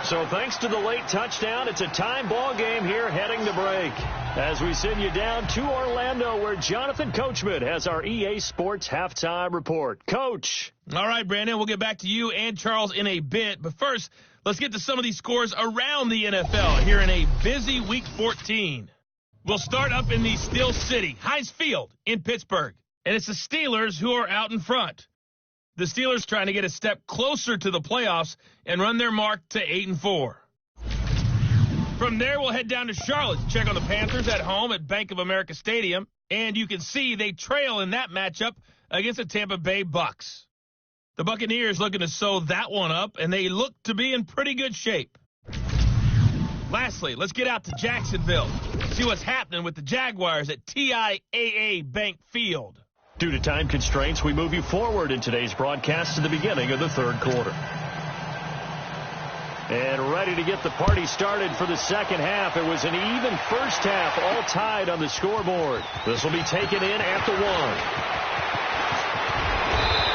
So thanks to the late touchdown, it's a time ball game here heading to break. As we send you down to Orlando, where Jonathan Coachman has our EA Sports halftime report. Coach. All right, Brandon, we'll get back to you and Charles in a bit. But first, let's get to some of these scores around the NFL here in a busy Week 14. We'll start up in the Steel City, Heinz Field in Pittsburgh. And it's the Steelers who are out in front. The Steelers trying to get a step closer to the playoffs and run their mark to 8-4. From there, we'll head down to Charlotte to check on the Panthers at home at Bank of America Stadium. And you can see they trail in that matchup against the Tampa Bay Bucks. The Buccaneers looking to sew that one up, and they look to be in pretty good shape. Lastly, let's get out to Jacksonville, see what's happening with the Jaguars at TIAA Bank Field. Due to time constraints, we move you forward in today's broadcast to the beginning of the third quarter. And ready to get the party started for the second half. It was an even first half, all tied on the scoreboard. This will be taken in at the 1.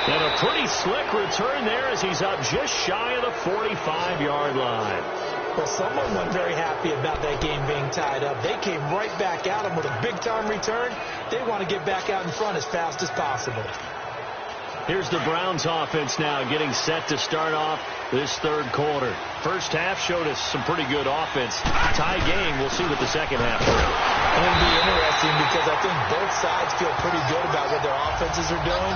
And a pretty slick return there as he's up just shy of the 45-yard line. Well, someone wasn't very happy about that game being tied up. They came right back at him with a big-time return. They want to get back out in front as fast as possible. Here's the Browns offense now getting set to start off this third quarter. First half showed us some pretty good offense. Tie game. We'll see what the second half brings. It'll be interesting because I think both sides feel pretty good about what their offenses are doing.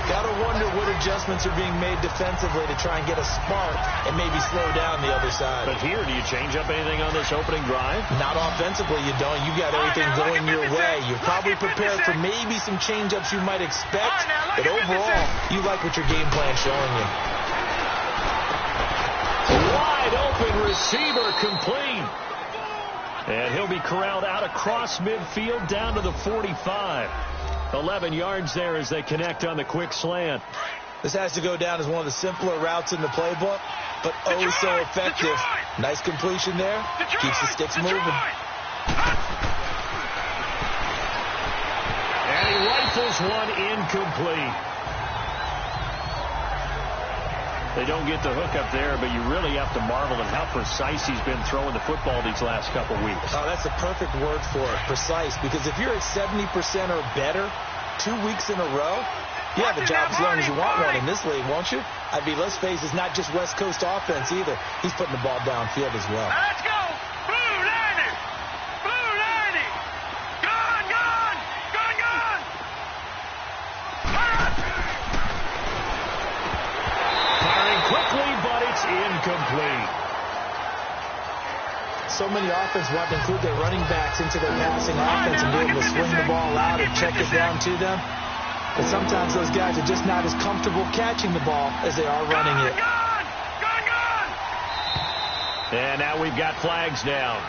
Got to wonder what adjustments are being made defensively to try and get a spark and maybe slow down the other side. But here, do you change up anything on this opening drive? Not offensively, you don't. You got everything going your way. You're probably prepared for maybe some change-ups you might expect, but overall, you like what your game plan's showing you. Wide open receiver complete. And he'll be corralled out across midfield down to the 45. 11 yards there as they connect on the quick slant. This has to go down as one of the simpler routes in the playbook, but oh so effective. Nice completion there. Keeps the sticks moving. And he rifles one incomplete. They don't get the hook up there, but you really have to marvel at how precise he's been throwing the football these last couple weeks. Oh, that's a perfect word for it, precise, because if you're at 70% or better 2 weeks in a row, you have a job as long as you want one in this league, won't you? I mean, let's face it, it's not just West Coast offense either. He's putting the ball downfield as well. Let's go! Blue 90! Blue 90! Gone, gone! Gone, gone! Firing quickly, but it's incomplete. So many offenses want to include their running backs into their passing offense and be able to swing the ball out and check it down to them. But sometimes those guys are just not as comfortable catching the ball as they are running it. And now we've got flags down.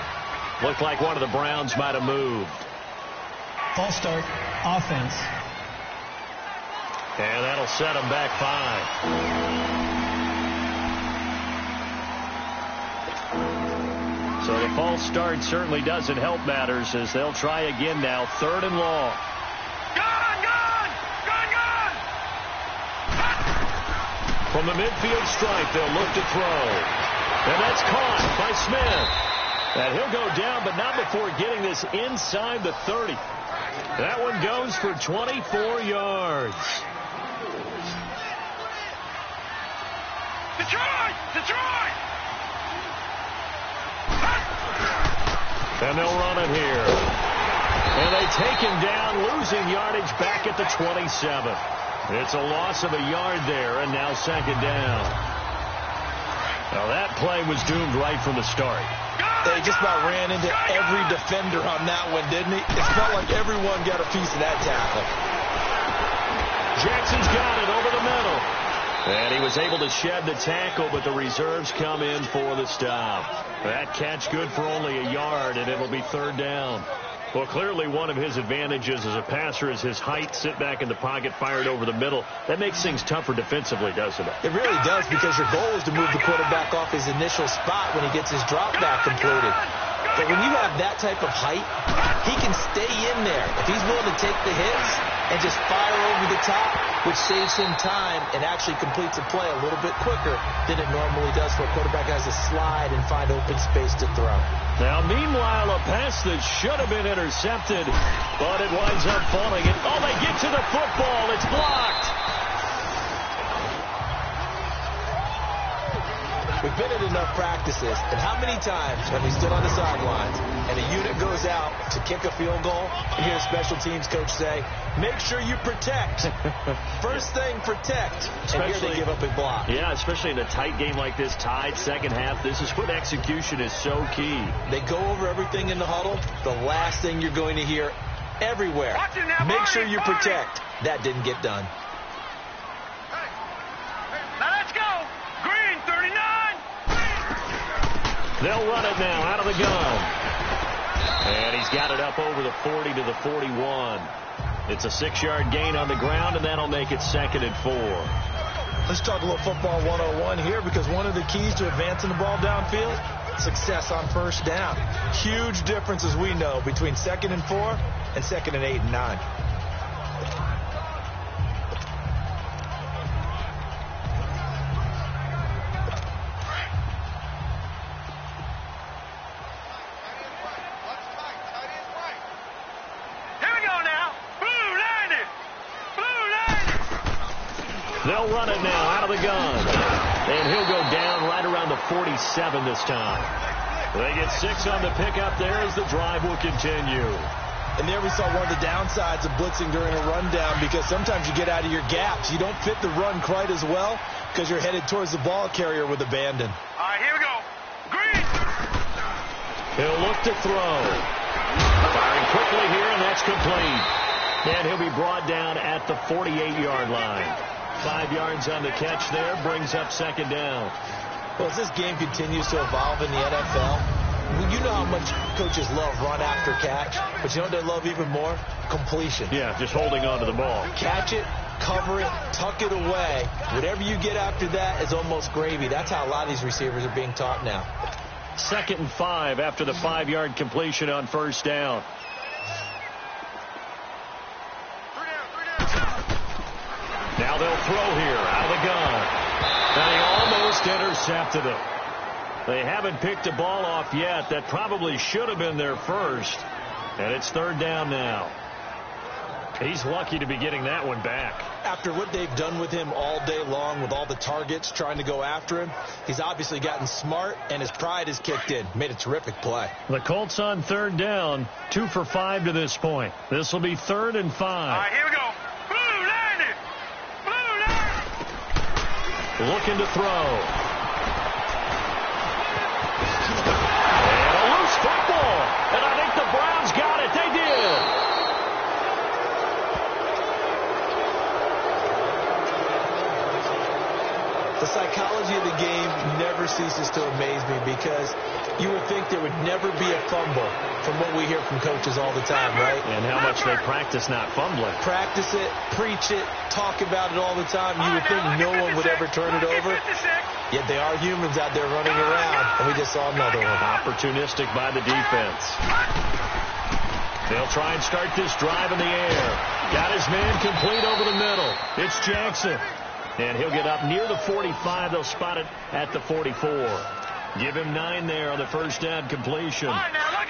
Looked like one of the Browns might have moved. False start, offense. And that'll set them back 5. So the false start certainly doesn't help matters as they'll try again now. 3rd and long. Gone, gone! Gone, gone! From the midfield stripe, they'll look to throw. And that's caught by Smith. And he'll go down, but not before getting this inside the 30. That one goes for 24 yards. Detroit! Detroit! And they'll run it here. And they take him down, losing yardage back at the 27. It's a loss of a yard there, and now 2nd down. Now that play was doomed right from the start. They just about ran into every defender on that one, didn't he? It felt like everyone got a piece of that tackle. Jackson's got it over the middle. And he was able to shed the tackle, but the reserves come in for the stop. That catch good for only a yard, and it'll be 3rd down. Well, clearly one of his advantages as a passer is his height, sit back in the pocket, fired over the middle. That makes things tougher defensively, doesn't it? It really does, because your goal is to move the quarterback off his initial spot when he gets his drop back completed. But when you have that type of height, he can stay in there. If he's willing to take the hits, and just fire over the top, which saves him time and actually completes a play a little bit quicker than it normally does for a quarterback who has to slide and find open space to throw. Now, meanwhile, a pass that should have been intercepted, but it winds up falling. And, oh, they get to the football. It's blocked. We've been at enough practices, and how many times have we stood on the sidelines and a unit goes out to kick a field goal and hear a special teams coach say, make sure you protect. First thing, protect. And here they give up a block. Yeah, especially in a tight game like this, tied second half. This is when execution is so key. They go over everything in the huddle. The last thing you're going to hear everywhere, make sure you protect. That didn't get done. Now let's go. Green, 39. They'll run it now out of the gun. And he's got it up over the 40 to the 41. It's a 6-yard gain on the ground, and that'll make it 2nd and 4. Let's talk a little football 101 here, because one of the keys to advancing the ball downfield, success on first down. Huge difference, as we know, between 2nd and 4 and 2nd and 8 and 9. They'll run it now out of the gun. And he'll go down right around the 47 this time. They get 6 on the pickup there as the drive will continue. And there we saw one of the downsides of blitzing during a rundown, because sometimes you get out of your gaps. You don't fit the run quite as well because you're headed towards the ball carrier with abandon. All right, here we go. Green. He'll look to throw. Firing quickly here, and that's complete. And he'll be brought down at the 48-yard line. 5 yards on the catch there, brings up 2nd down. Well, as this game continues to evolve in the NFL, you know how much coaches love run after catch, but you know what they love even more? Completion. Yeah, just holding on to the ball. Catch it, cover it, tuck it away. Whatever you get after that is almost gravy. That's how a lot of these receivers are being taught now. 2nd and 5 after the 5-yard completion on first down. Now they'll throw here out of the gun. And he almost intercepted it. They haven't picked a ball off yet. That probably should have been their first. And it's 3rd down now. He's lucky to be getting that one back. After what they've done with him all day long, with all the targets trying to go after him, he's obviously gotten smart, and his pride has kicked in. Made a terrific play. The Colts on 3rd down, 2 for 5 to this point. This will be 3rd and 5. All right, here we go. Looking to throw. And a loose football. And I think the Browns got it. They did. The psychology of the game never ceases to amaze me, because you would think there would never be a fumble from what we hear from coaches all the time, right? And how much they practice not fumbling. Practice it, preach it, talk about it all the time. You would think no one would ever turn it over. Yet they are humans out there running around, and we just saw another one. Opportunistic by the defense. They'll try and start this drive in the air. Got his man complete over the middle. It's Jackson. And he'll get up near the 45. They'll spot it at the 44. Give him 9 there on the first down completion.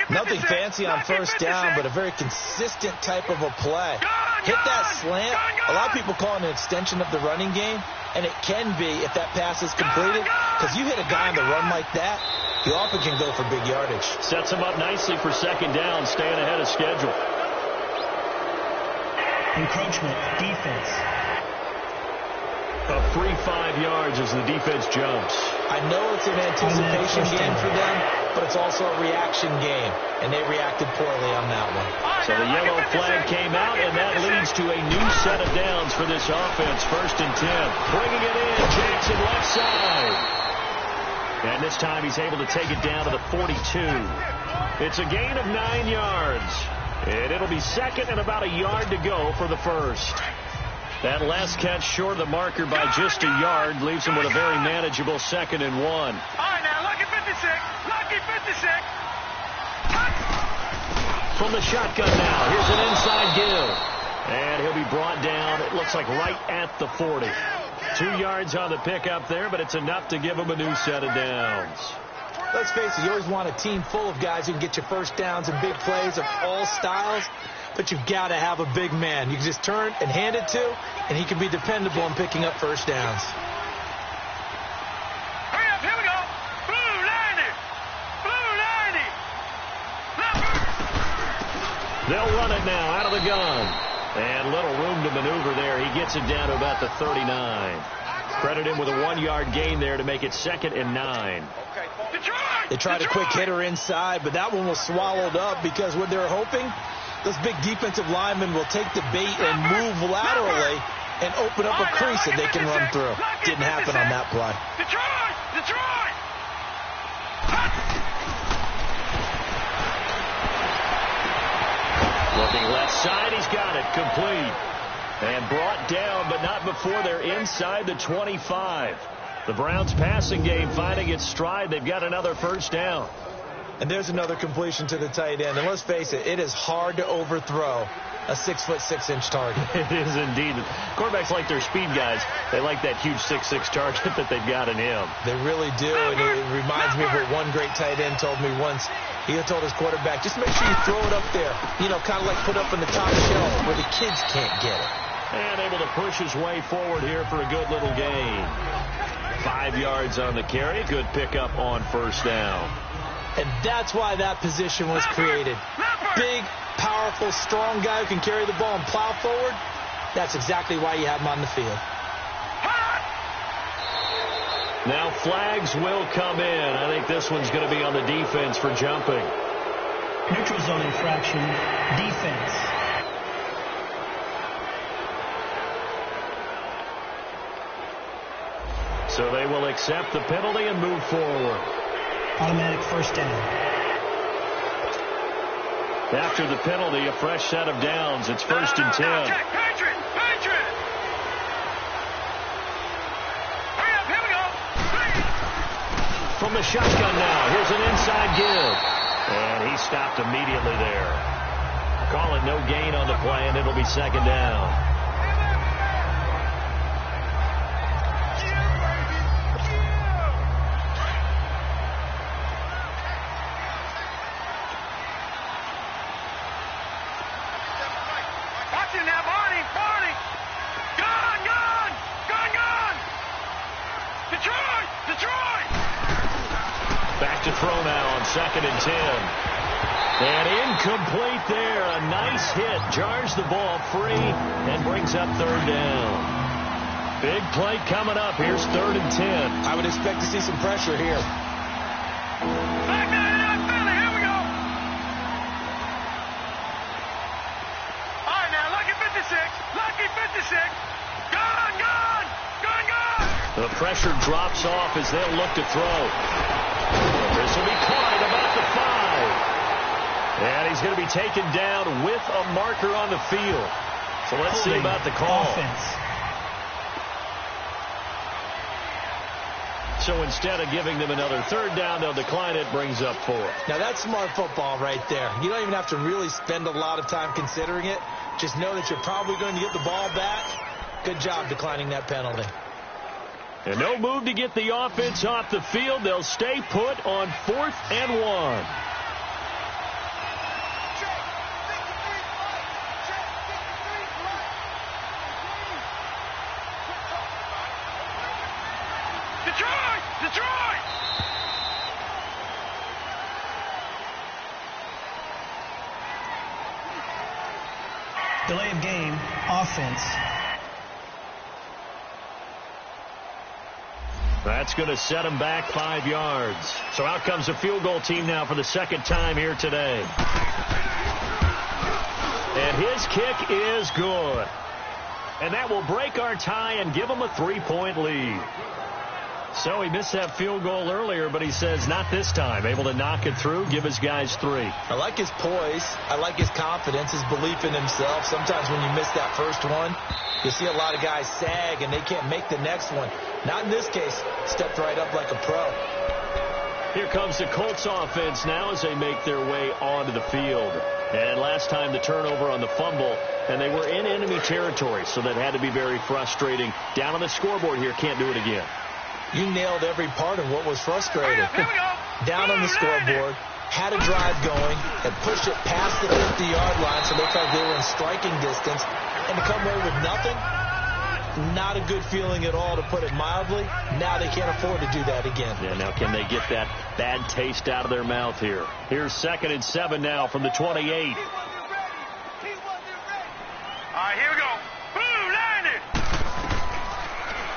Nothing fancy on first down, but a very consistent type of a play. Hit that slant. A lot of people call it an extension of the running game, and it can be if that pass is completed, because you hit a guy on the run like that, you often can go for big yardage. Sets him up nicely for 2nd down, staying ahead of schedule. Encroachment, defense. A free 5 yards as the defense jumps. I know it's an anticipation game for them, but it's also a reaction game, and they reacted poorly on that one. So the yellow flag came out, and that leads to a new set of downs for this offense. 1st and 10. Bringing it in, Jackson left side. And this time he's able to take it down to the 42. It's a gain of 9 yards. And it'll be 2nd and about a yard to go for the first. That last catch short of the marker by just a yard leaves him with a very manageable 2nd and 1. All right, now, lucky 56. Lucky 56. From the shotgun now, here's an inside give. And he'll be brought down, it looks like right at the 40. 2 yards on the pickup there, but it's enough to give them a new set of downs. Let's face it, you always want a team full of guys who can get you first downs and big plays of all styles, but you've got to have a big man. You can just turn and hand it to, and he can be dependable in picking up first downs. Hurry up, here we go. Blue 90. Blue 90. They'll run it now out of the gun. And little room to maneuver there. He gets it down to about the 39. Credit him with a 1-yard gain there to make it 2nd and 9. They tried a quick hitter inside, but that one was swallowed up because what they're hoping, those big defensive linemen will take the bait and move laterally and open up a crease that they can run through. Didn't happen on that play. Detroit! Looking left side, he's got it, complete. And brought down, but not before they're inside the 25. The Browns passing game finding its stride. They've got another first down. And there's another completion to the tight end. And let's face it, it is hard to overthrow a 6'6" target. It is indeed. Quarterbacks like their speed guys. They like that huge 6'6" target that they've got in him. They really do, and it reminds me of what one great tight end told me once. He had told his quarterback, just make sure you throw it up there, you know, kind of like put up in the top shelf where the kids can't get it. And able to push his way forward here for a good little gain. 5 yards on the carry. Good pickup on first down. And that's why that position was created. Big, powerful, strong guy who can carry the ball and plow forward. That's exactly why you have him on the field. Now flags will come in. I think this one's going to be on the defense for jumping. Neutral zone infraction, defense. So they will accept the penalty and move forward. Automatic first down. After the penalty, a fresh set of downs. It's 1st and 10. Patriot! Hurry up, here we go. From the shotgun now. Here's an inside give. And he stopped immediately there. Call it no gain on the play, and it'll be 2nd down. Back to throw now on 2nd and 10. And incomplete there. A nice hit. Jars the ball free and brings up 3rd down. Big play coming up. Here's 3rd and 10. I would expect to see some pressure here. Back down, Philly. Here we go. All right, now, lucky 56. Lucky 56. Gone. The pressure drops off as they'll look to throw. This will be caught at about the 5. And he's going to be taken down with a marker on the field. So let's see about the call. Offense. So instead of giving them another 3rd down, they'll decline it. Brings up 4. Now, that's smart football right there. You don't even have to really spend a lot of time considering it. Just know that you're probably going to get the ball back. Good job declining that penalty. And no move to get the offense off the field. They'll stay put on 4th and 1. Detroit! Delay of game, offense. That's going to set him back 5 yards. So out comes a field goal team now for the 2nd time here today. And his kick is good. And that will break our tie and give them a 3-point lead. So he missed that field goal earlier, but he says not this time. Able to knock it through, give his guys 3. I like his poise. I like his confidence, his belief in himself. Sometimes when you miss that first one, you see a lot of guys sag and they can't make the next one. Not in this case. Stepped right up like a pro. Here comes the Colts offense now as they make their way onto the field. And last time the turnover on the fumble, and they were in enemy territory, so that had to be very frustrating. Down on the scoreboard here, can't do it again. You nailed every part of what was frustrating. Here we go. Down on the scoreboard, had a drive going, and pushed it past the 50-yard line, so it looked like they were in striking distance. And to come away with nothing, not a good feeling at all, to put it mildly. Now they can't afford to do that again. Yeah, now can they get that bad taste out of their mouth here? Here's 2nd and 7 now from the 28. All right, here we go. Boom, landed.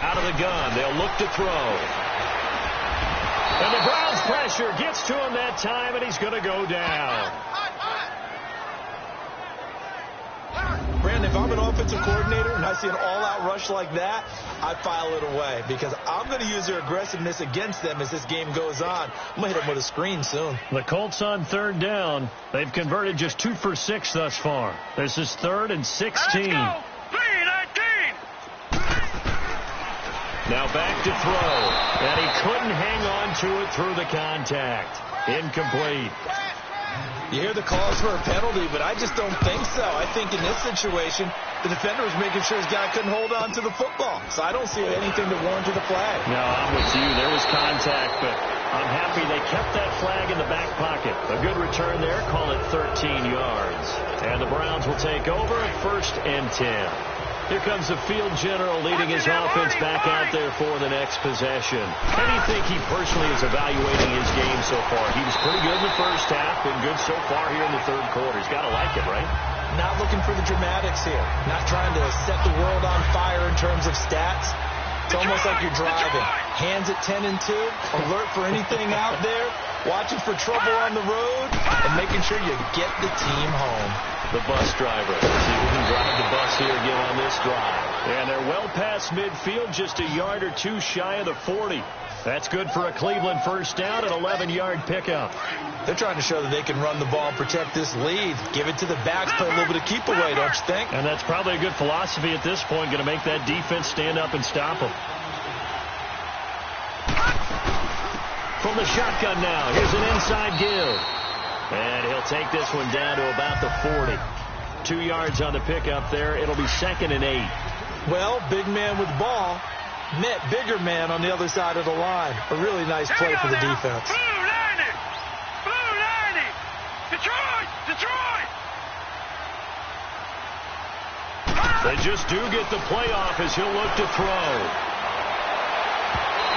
Out of the gun, they'll look to throw. And the Browns pressure gets to him that time, and he's going to go down. Brandon, if I'm an offensive coordinator and I see an all-out rush like that, I file it away because I'm going to use their aggressiveness against them as this game goes on. I'm going to hit them with a screen soon. The Colts on 3rd down. They've converted just 2 for 6 thus far. This is 3rd and 16. Let's go. 3-19. Now back to throw. And he couldn't hang on to it through the contact. Incomplete. You hear the calls for a penalty, but I just don't think so. I think in this situation, the defender was making sure his guy couldn't hold on to the football. So I don't see anything that warranted the flag. No, I'm with you. There was contact, but I'm happy they kept that flag in the back pocket. A good return there. Call it 13 yards. And the Browns will take over at 1st and 10. Here comes the field general leading his offense back out there for the next possession. How do you think he personally is evaluating his game so far? He was pretty good in the first half, been good so far here in the 3rd quarter. He's got to like it, right? Not looking for the dramatics here. Not trying to set the world on fire in terms of stats. It's almost like you're driving. Hands at 10 and 2, alert for anything out there, watching for trouble on the road, and making sure you get the team home. The bus driver. See who can drive the bus here again on this drive. And they're well past midfield, just a yard or two shy of the 40. That's good for a Cleveland 1st down, an 11-yard pickup. They're trying to show that they can run the ball and protect this lead. Give it to the backs, play a little bit of keep away, don't you think? And that's probably a good philosophy at this point, going to make that defense stand up and stop them. From the shotgun now, here's an inside give. And he'll take this one down to about the 40. 2 yards on the pickup there. It'll be 2nd and 8. Well, big man with ball met bigger man on the other side of the line. A really nice play for the defense. Blue landed. Blue landed. Detroit. Detroit. They just do get the playoff as he'll look to throw.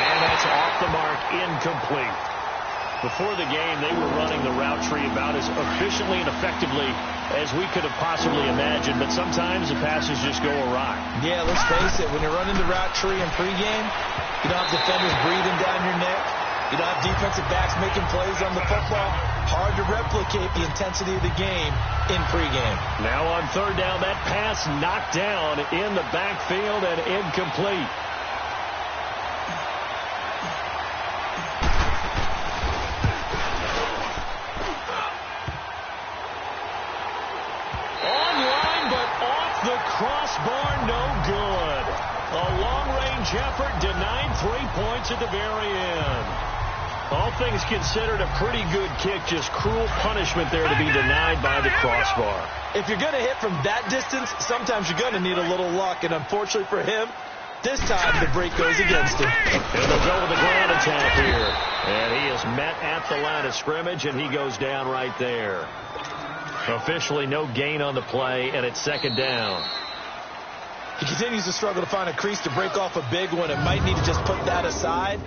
And that's off the mark, incomplete. Before the game, they were running the route tree about as efficiently and effectively as we could have possibly imagined, but sometimes the passes just go awry. Yeah, let's face it, when you're running the route tree in pregame, you don't have defenders breathing down your neck. You don't have defensive backs making plays on the football. Hard to replicate the intensity of the game in pregame. Now on 3rd down, that pass knocked down in the backfield and incomplete. The crossbar, no good. A long-range effort denied 3 points at the very end. All things considered, a pretty good kick. Just cruel punishment there to be denied by the crossbar. If you're going to hit from that distance, sometimes you're going to need a little luck. And unfortunately for him, this time the break goes against him. And they'll go with the ground attack here. And he is met at the line of scrimmage, and he goes down right there. Officially no gain on the play, and it's 2nd down. He continues to struggle to find a crease to break off a big one, and might need to just put that aside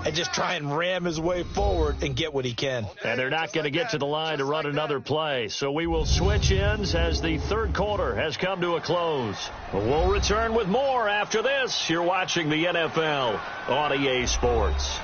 and just try and ram his way forward and get what he can. And they're not going to get to the line to run another play, so we will switch ends as the 3rd quarter has come to a close. We'll return with more after this. You're watching the NFL on EA Sports.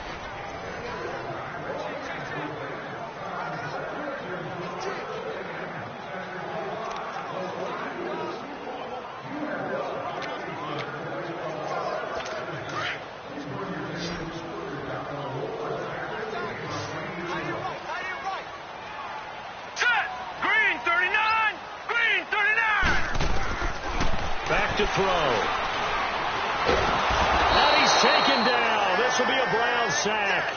To throw. And he's taken down. This will be a Brown sack.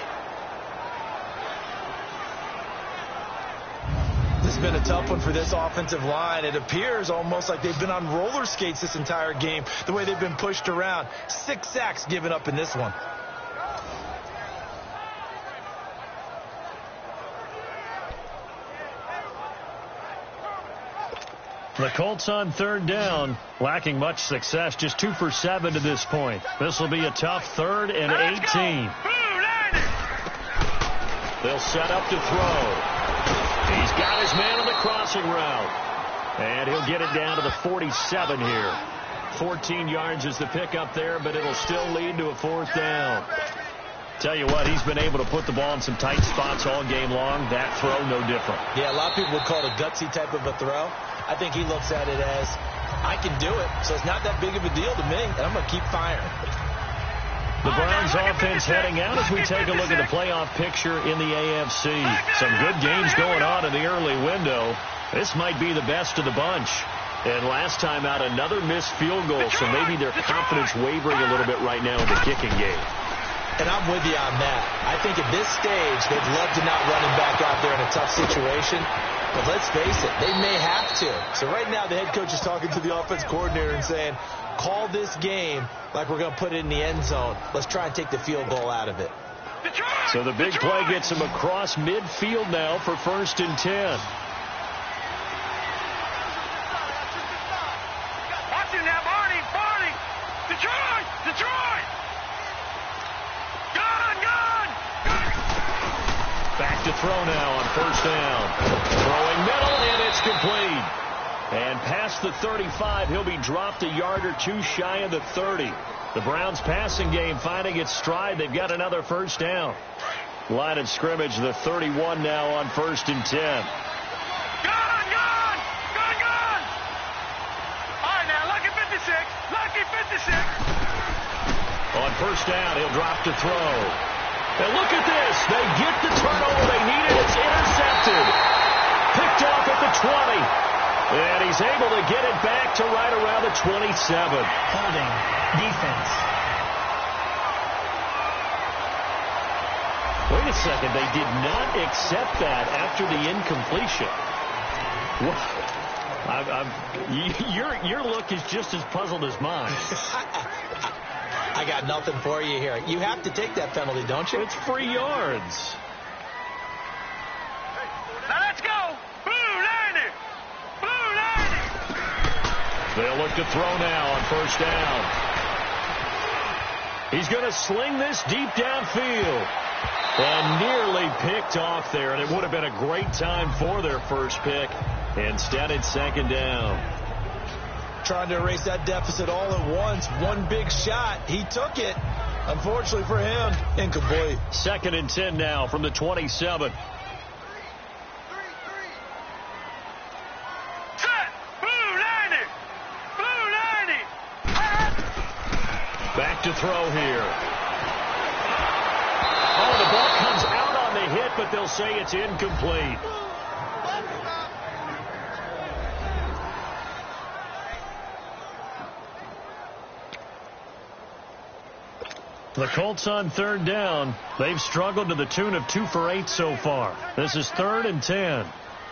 been a tough one for this offensive line. It appears almost like they've been on roller skates this entire game, the way they've been pushed around. 6 sacks given up in this one. The Colts on 3rd down, lacking much success, just 2 for 7 to this point. This will be a tough 3rd and 18. They'll set up to throw. He's got his man on the crossing route. And he'll get it down to the 47 here. 14 yards is the pickup there, but it'll still lead to a 4th down. Tell you what, he's been able to put the ball in some tight spots all game long. That throw, no different. Yeah, a lot of people would call it a gutsy type of a throw. I think he looks at it as, I can do it, so it's not that big of a deal to me, and I'm going to keep firing. The Browns offense heading out as we take a look at the playoff picture in the AFC. Some good games going on in the early window. This might be the best of the bunch. And last time out, another missed field goal, so maybe their confidence wavering a little bit right now in the kicking game. And I'm with you on that. I think at this stage, they'd love to not run him back out there in a tough situation. But let's face it, they may have to. So right now, the head coach is talking to the offense coordinator and saying, call this game like we're going to put it in the end zone. Let's try and take the field goal out of it. So the big play gets him across midfield now for 1st and 10. Watch him now, Barney. Detroit. Gun. Back to throw now on 1st down. Throwing middle, and it's complete. And past the 35, he'll be dropped a yard or 2 shy of the 30. The Browns passing game finding its stride. They've got another 1st down. Line of scrimmage, the 31 now on 1st and 10. Gun. All right, now, lucky 56. On 1st down, he'll drop to throw. And look at this. They get the turnover they needed. It's intercepted. Picked off at the 20. And he's able to get it back to right around the 27. Holding. Defense. Wait a second. They did not accept that after the incompletion. Your look is just as puzzled as mine. I got nothing for you here. You have to take that penalty, don't you? It's free yards. Now let's go. Blue 90. They'll look to throw now on 1st down. He's going to sling this deep downfield. And nearly picked off there. And it would have been a great time for their first pick. Instead, it's 2nd down. Trying to erase that deficit all at once. One big shot. He took it. Unfortunately for him, incomplete. 2nd and 10 now from the 27. Back to throw here. Oh, the ball comes out on the hit, but they'll say it's incomplete. The Colts on 3rd down. They've struggled to the tune of 2 for 8 so far. This is 3rd and 10.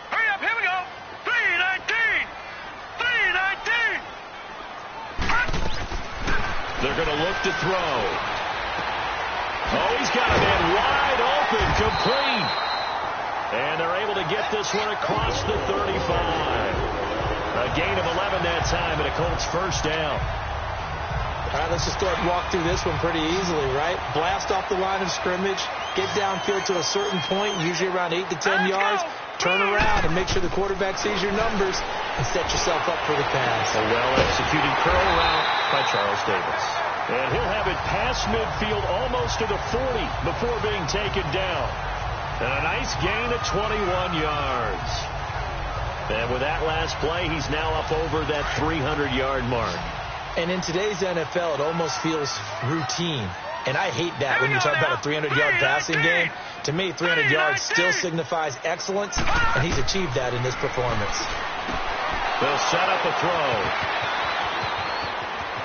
Hurry up, here we go. 3-19. They're going to look to throw. Oh, he's got a man wide open, complete. And they're able to get this one across the 35. A gain of 11 that time, and a Colts 1st down. All right, let's just go ahead and walk through this one pretty easily, right? Blast off the line of scrimmage, get downfield to a certain point, usually around 8 to 10 yards, turn around and make sure the quarterback sees your numbers and set yourself up for the pass. A well-executed curl route by Charles Davis. And he'll have it past midfield almost to the 40 before being taken down. And a nice gain of 21 yards. And with that last play, he's now up over that 300-yard mark. And in today's NFL, it almost feels routine. And I hate that when you talk about a 300-yard passing game. To me, 300 yards still signifies excellence, and he's achieved that in this performance. They'll set up a throw.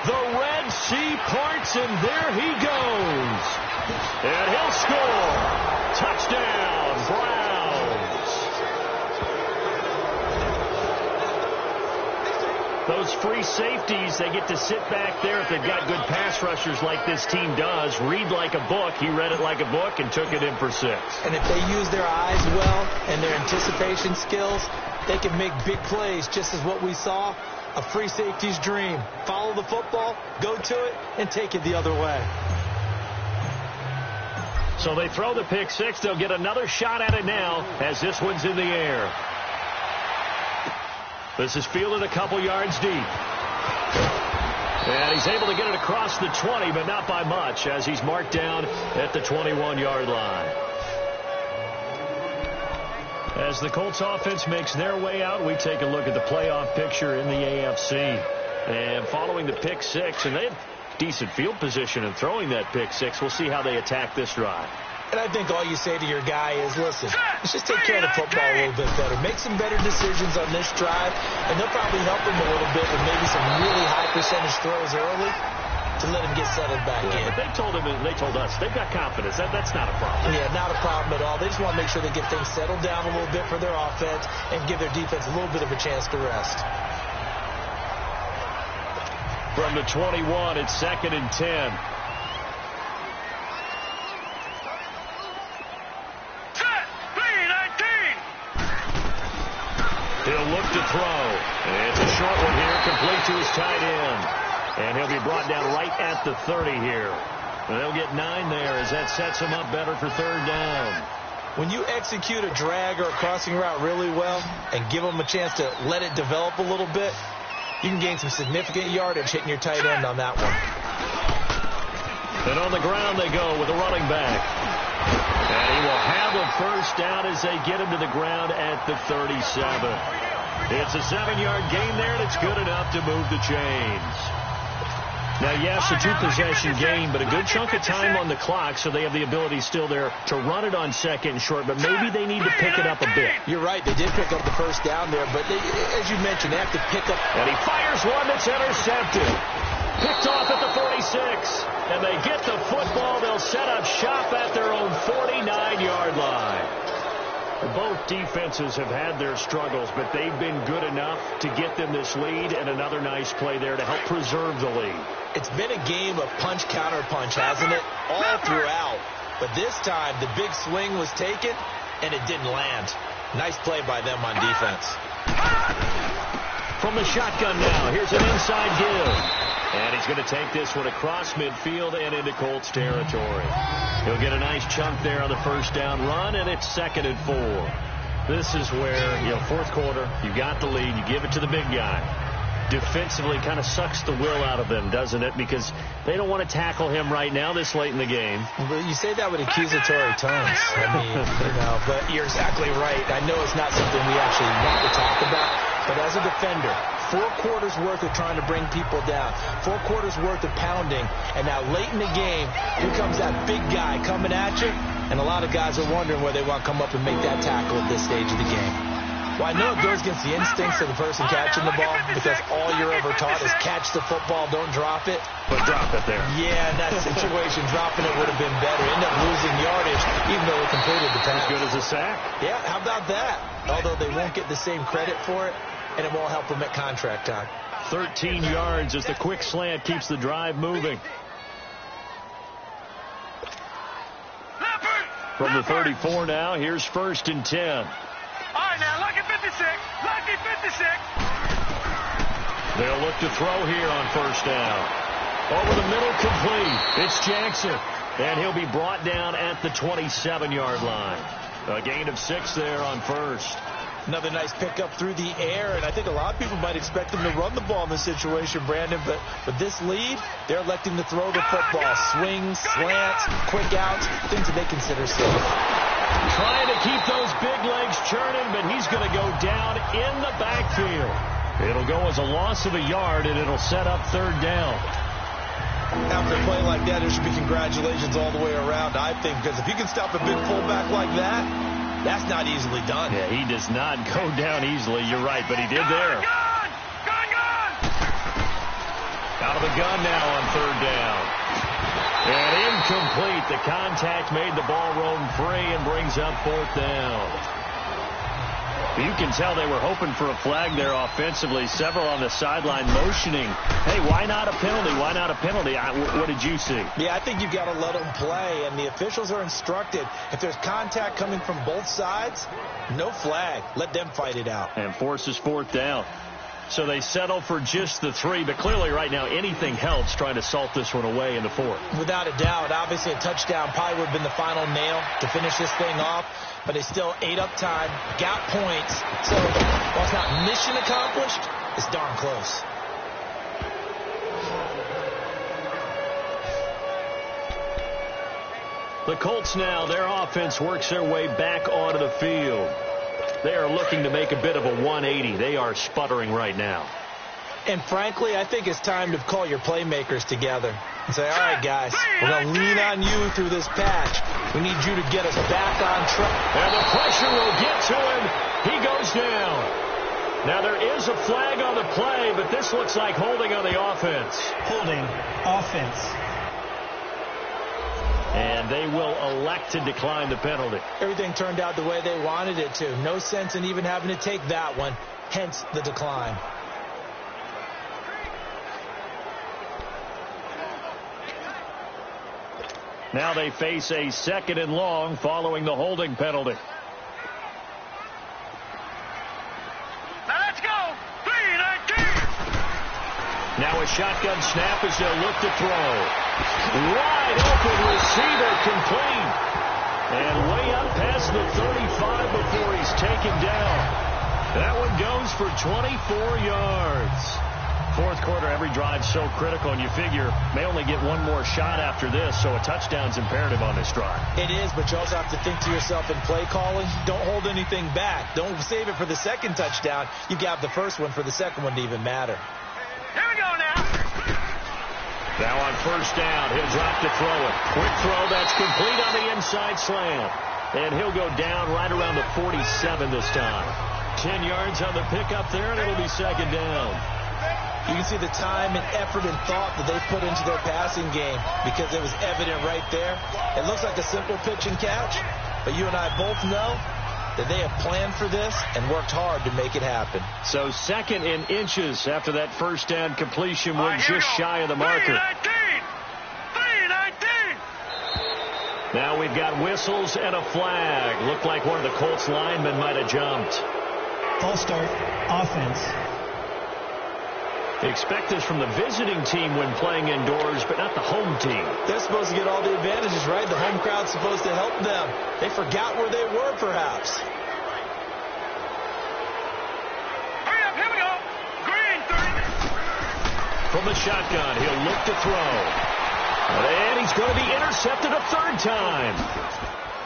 The Red Sea parts, and there he goes. And he'll score. Touchdown, Browns. those free safeties, they get to sit back there if they've got good pass rushers like this team does. Read like a book. He read it like a book and took it in for 6. And if they use their eyes well and their anticipation skills, they can make big plays, just as what we saw. A free safety's dream. Follow the football, go to it, and take it the other way. So they throw the pick 6. They'll get another shot at it now as this one's in the air. This is fielded a couple yards deep. And he's able to get it across the 20, but not by much, as he's marked down at the 21-yard line. As the Colts offense makes their way out, we take a look at the playoff picture in the AFC. And following the pick 6, and they have decent field position in throwing that pick 6. We'll see how they attack this drive. And I think all you say to your guy is, listen, let's just take care of the football a little bit better. Make some better decisions on this drive, and they'll probably help him a little bit with maybe some really high percentage throws early to let him get settled back in. But they told us, they've got confidence. That's not a problem. Yeah, not a problem at all. They just want to make sure they get things settled down a little bit for their offense and give their defense a little bit of a chance to rest. From the 21, it's 2nd and 10. He'll look to throw. It's a short one here, complete to his tight end. And he'll be brought down right at the 30 here. And they'll get 9 there as that sets him up better for 3rd down. When you execute a drag or a crossing route really well and give them a chance to let it develop a little bit, you can gain some significant yardage hitting your tight end on that one. And on the ground they go with a running back. And he will have a 1st down as they get him to the ground at the 37. It's a 7-yard gain there, and it's good enough to move the chains. Now, yes, a 2-possession game, but a good chunk of time on the clock, so they have the ability still there to run it on 2nd and short, but maybe they need to pick it up a bit. You're right. They did pick up the 1st down there, but they, as you mentioned, they have to pick up. And he fires one that's intercepted. Picked off at the 46. And they get the football. They'll set up shop at their own 49-yard line. Both defenses have had their struggles, but they've been good enough to get them this lead, and another nice play there to help preserve the lead. It's been a game of punch-counter-punch, hasn't it? All throughout. But this time, the big swing was taken, and it didn't land. Nice play by them on defense. From the shotgun now, here's an inside give. And he's going to take this one across midfield and into Colts territory. He'll get a nice chunk there on the 1st down run, and it's 2nd and 4. This is where, 4th quarter, you got the lead, you give it to the big guy. Defensively kind of sucks the will out of them, doesn't it? Because they don't want to tackle him right now this late in the game. Well, you say that with accusatory tones. I mean, but you're exactly right. I know it's not something we actually want to talk about, but as a defender, 4 quarters worth of trying to bring people down, 4 quarters worth of pounding, and now late in the game, here comes that big guy coming at you, and a lot of guys are wondering where they want to come up and make that tackle at this stage of the game. Well, I know it goes against the instincts of the person catching the ball, because all you're ever taught is catch the football, don't drop it. But drop it there. Yeah, in that situation, dropping it would have been better. End up losing yardage, even though it completed the pass. As good as a sack. Yeah, how about that? Although they won't get the same credit for it, and it won't help them at contract time. 13 yards as the quick slant keeps the drive moving. From the 34 now, here's 1st and 10. All right, now, lucky 56. Lucky 56. They'll look to throw here on 1st down. Over the middle, complete. It's Jackson. And he'll be brought down at the 27-yard line. A gain of 6 there on 1st. Another nice pickup through the air, and I think a lot of people might expect them to run the ball in this situation, Brandon, but with this lead, they're electing to throw the football. Swings, slants, quick outs, things that they consider safe. Trying to keep those big legs churning, but he's going to go down in the backfield. It'll go as a loss of a yard, and it'll set up 3rd down. After a play like that, there should be congratulations all the way around, I think, because if you can stop a big fullback like that, that's not easily done. Yeah, he does not go down easily. You're right, but he did there. Gun! Out of the gun now on 3rd down. And incomplete. The contact made the ball roam free and brings up 4th down. You can tell they were hoping for a flag there offensively. Several on the sideline motioning, hey, why not a penalty? Why not a penalty? What did you see? Yeah, I think you've got to let them play, and the officials are instructed. If there's contact coming from both sides, no flag. Let them fight it out. And forces fourth down. So they settle for just the 3, but clearly right now anything helps trying to salt this one away in the 4th. Without a doubt, obviously a touchdown probably would have been the final nail to finish this thing off, but they still ate up time, got points. So while it's not mission accomplished, it's darn close. The Colts now, their offense works their way back onto the field. They are looking to make a bit of a 180. They are sputtering right now. And frankly, I think it's time to call your playmakers together and say, all right, guys, we're going to lean on you through this patch. We need you to get us back on track. And the pressure will get to him. He goes down. Now, there is a flag on the play, but this looks like holding on the offense. Holding offense. And they will elect to decline the penalty. Everything turned out the way they wanted it to. No sense in even having to take that one, hence the decline. Now they face a 2nd and long following the holding penalty. Now let's go. 3-19. Now a shotgun snap as they'll look to throw. Wide open receiver complete. And way up past the 35 before he's taken down. That one goes for 24 yards. 4th quarter, every drive so critical, and you figure may only get one more shot after this, so a touchdown's imperative on this drive. It is, but you also have to think to yourself in play calling, don't hold anything back. Don't save it for the second touchdown. You got the first one for the second one to even matter. Here we go now. Now on 1st down, he'll drop to throw it. Quick throw, that's complete on the inside slant. And he'll go down right around the 47 this time. 10 yards on the pickup there, and it'll be 2nd down. You can see the time and effort and thought that they put into their passing game because it was evident right there. It looks like a simple pitch and catch, but you and I both know that they have planned for this and worked hard to make it happen. So 2nd and inches after that 1st down completion. We're just shy of the marker. 3-19. Now we've got whistles and a flag. Looked like one of the Colts linemen might have jumped. False start, offense. They expect this from the visiting team when playing indoors, but not the home team. They're supposed to get all the advantages, right? The home crowd's supposed to help them. They forgot where they were, perhaps. Hurry up, here we go. Green, 30. From the shotgun, he'll look to throw. And he's going to be intercepted a 3rd time.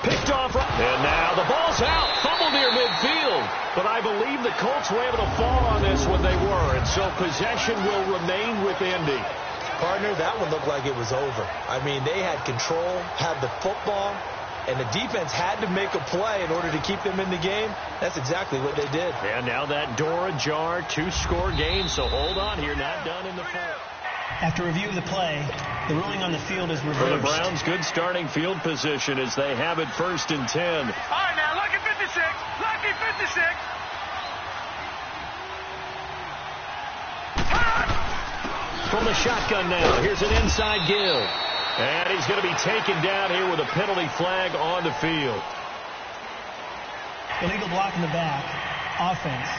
Picked off. And now the ball's out. Fumble near midfield. But I believe the Colts were able to fall on this when they were. And so possession will remain with Indy. Partner, that one looked like it was over. I mean, they had control, had the football, and the defense had to make a play in order to keep them in the game. That's exactly what they did. And now that door ajar, 2-score game. So hold on here. Not done in the 4th. After review of the play, the ruling on the field is reversed. For the Browns, good starting field position as they have it 1st and 10. All right, now, lucky 56. Lucky 56. From the shotgun now, here's an inside give. And he's going to be taken down here with a penalty flag on the field. Illegal block in the back, offense.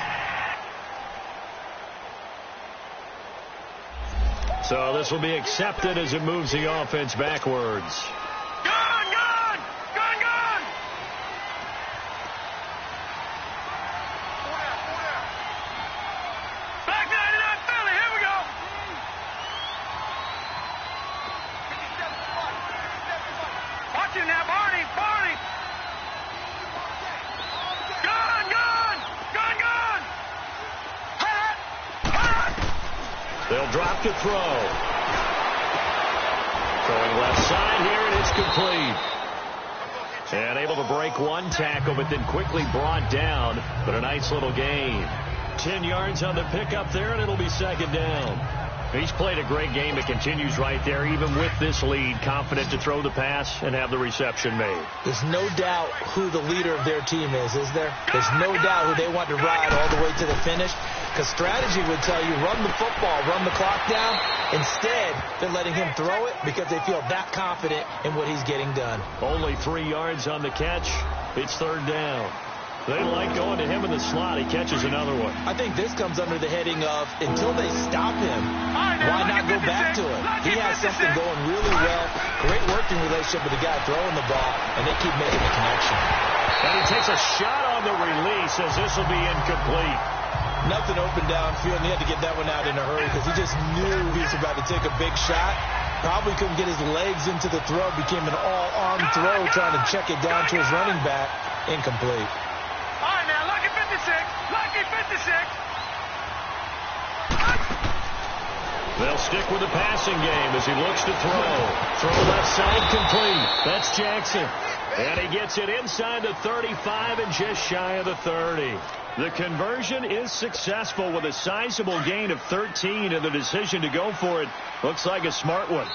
So this will be accepted as it moves the offense backwards. Gone, gone. Gone, gone. Back 99 Philly, here we go. Watch him now, Barney, Barney. Gone, gone. Gone, gone. Hot, hot. They'll drop to throw. Going left side here, and it's complete. And able to break one tackle, but then quickly brought down. But a nice little gain. 10 yards on the pickup there, and it'll be 2nd down. He's played a great game. It continues right there, even with this lead, confident to throw the pass and have the reception made. There's no doubt who the leader of their team is there? There's no doubt who they want to ride all the way to the finish. Because strategy would tell you, run the football, run the clock down. Instead, they're letting him throw it because they feel that confident in what he's getting done. Only 3 yards on the catch. It's third down. They like going to him in the slot. He catches another one. I think this comes under the heading of, until they stop him, why not go back to him? He has something going really well. Great working relationship with the guy throwing the ball, and they keep making the connection. And he takes a shot on the release as this will be incomplete. Nothing open downfield, and he had to get that one out in a hurry because he just knew he was about to take a big shot. Probably couldn't get his legs into the throw. Became an all-arm throw, trying to check it down to his running back. Incomplete. All right, now, lucky 56. Lucky 56. They'll stick with the passing game as he looks to throw. Throw left side complete. That's Jackson. And he gets it inside the 35 and just shy of the 30. The conversion is successful with a sizable gain of 13, and the decision to go for it looks like a smart one.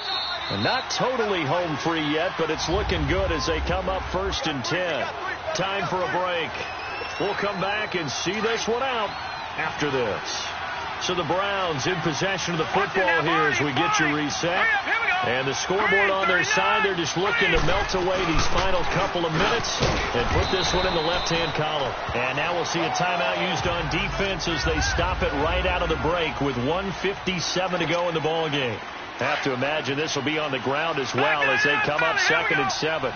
And not totally home free yet, but it's looking good as they come up 1st and 10. Time for a break. We'll come back and see this one out after this. So the Browns in possession of the football here as we get you reset. And the scoreboard on their side, they're just looking to melt away these final couple of minutes and put this one in the left-hand column. And now we'll see a timeout used on defense as they stop it right out of the break with 1:57 to go in the ball game. Have to imagine this will be on the ground as well as they come up 2nd and 7.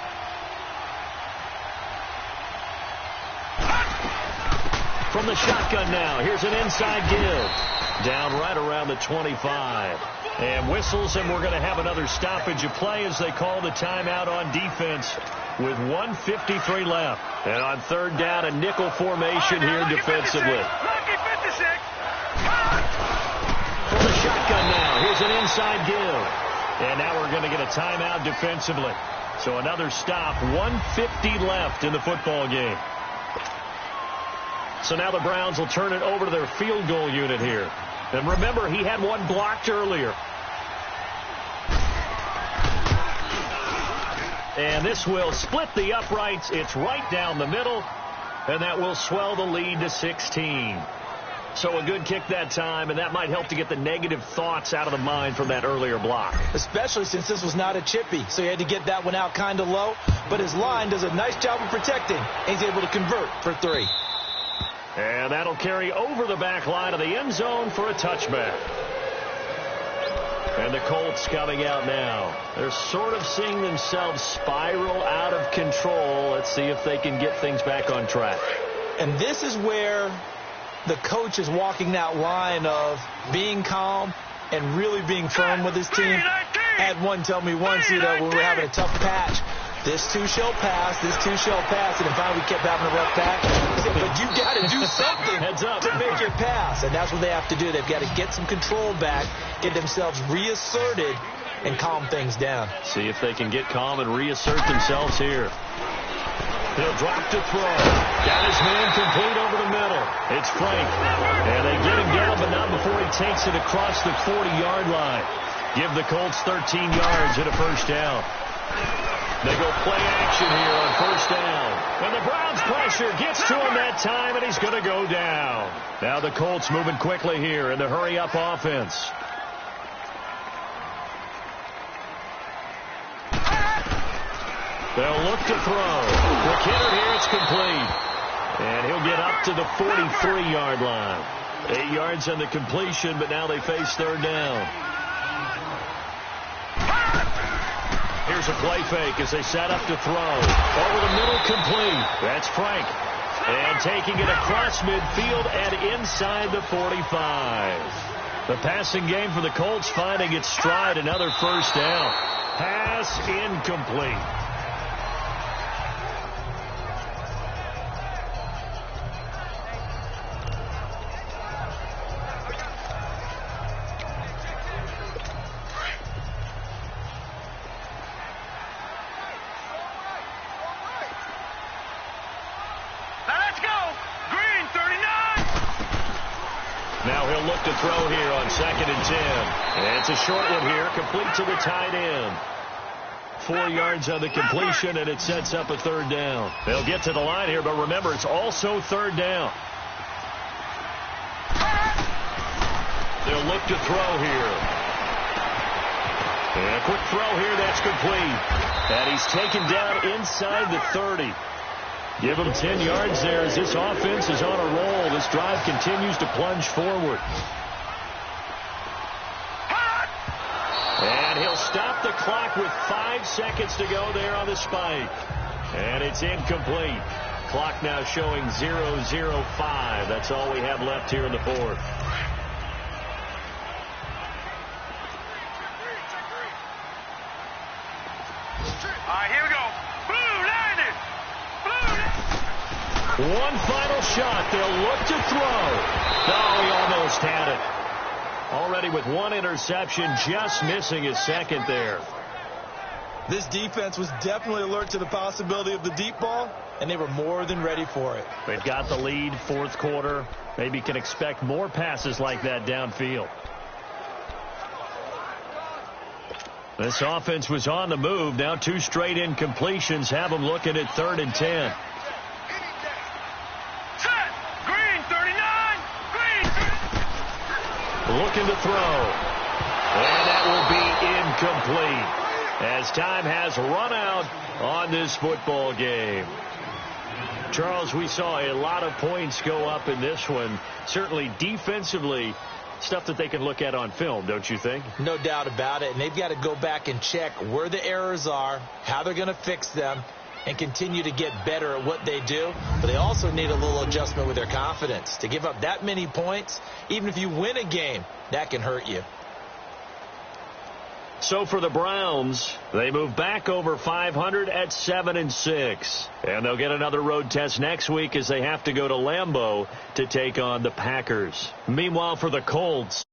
From the shotgun now, here's an inside give. Down right around the 25. And whistles, and we're going to have another stoppage of play as they call the timeout on defense with 1:53 left. And on 3rd down, a nickel formation here defensively. Lucky 56. From the shotgun now, here's an inside give. And now we're going to get a timeout defensively. So another stop, 1:50 left in the football game. So now the Browns will turn it over to their field goal unit here. And remember, he had one blocked earlier. And this will split the uprights. It's right down the middle. And that will swell the lead to 16. So a good kick that time, and that might help to get the negative thoughts out of the mind from that earlier block. Especially since this was not a chippy, so he had to get that one out kind of low. But his line does a nice job of protecting, and he's able to convert for 3. And that'll carry over the back line of the end zone for a touchback. And the Colts coming out now. They're sort of seeing themselves spiral out of control. Let's see if they can get things back on track. And this is where the coach is walking that line of being calm and really being firm with his team. Had one tell me once, when we were having a tough patch, this too shall pass, this too shall pass, and finally we kept having a rough patch. He said, but you got to do something Heads up. to make it pass, and that's what they have to do. They've got to get some control back, get themselves reasserted, and calm things down. See if they can get calm and reassert themselves here. He'll drop to throw. Got his man complete over the middle. It's Frank. And they get him down, but not before he takes it across the 40-yard line. Give the Colts 13 yards and a 1st down. They go play action here on 1st down. And the Browns pressure gets to him that time, and he's going to go down. Now the Colts moving quickly here in the hurry-up offense. They'll look to throw. McKinnon here, it's complete. And he'll get up to the 43-yard line. 8 yards on the completion, but now they face 3rd down. Here's a play fake as they set up to throw. Over the middle, complete. That's Frank. And taking it across midfield and inside the 45. The passing game for the Colts finding its stride. Another 1st down. Pass incomplete. Now he'll look to throw here on 2nd and 10. And it's a short one here, complete to the tight end. 4 yards on the completion, and it sets up a 3rd down. They'll get to the line here, but remember, it's also 3rd down. They'll look to throw here. And a quick throw here, that's complete. And he's taken down inside the 30. Give him 10 yards there as this offense is on a roll. This drive continues to plunge forward. And he'll stop the clock with 5 seconds to go there on the spike. And it's incomplete. Clock now showing 0:05. That's all we have left here in the 4th. All right, here we go. Blue landed. One final shot. They'll look to throw. Oh, he almost had it. Already with 1 interception, just missing his 2nd there. This defense was definitely alert to the possibility of the deep ball, and they were more than ready for it. They've got the lead, 4th quarter. Maybe can expect more passes like that downfield. This offense was on the move. Now 2 straight incompletions have them looking at 3rd and 10. Set. Green 39. Green. Looking to throw. And that will be incomplete as time has run out on this football game. Charles, we saw a lot of points go up in this one. Certainly defensively, stuff that they can look at on film, don't you think? No doubt about it. And they've got to go back and check where the errors are, how they're going to fix them, and continue to get better at what they do. But they also need a little adjustment with their confidence. To give up that many points, even if you win a game, that can hurt you. So for the Browns, they move back over 500 at 7-6. And they'll get another road test next week as they have to go to Lambeau to take on the Packers. Meanwhile, for the Colts,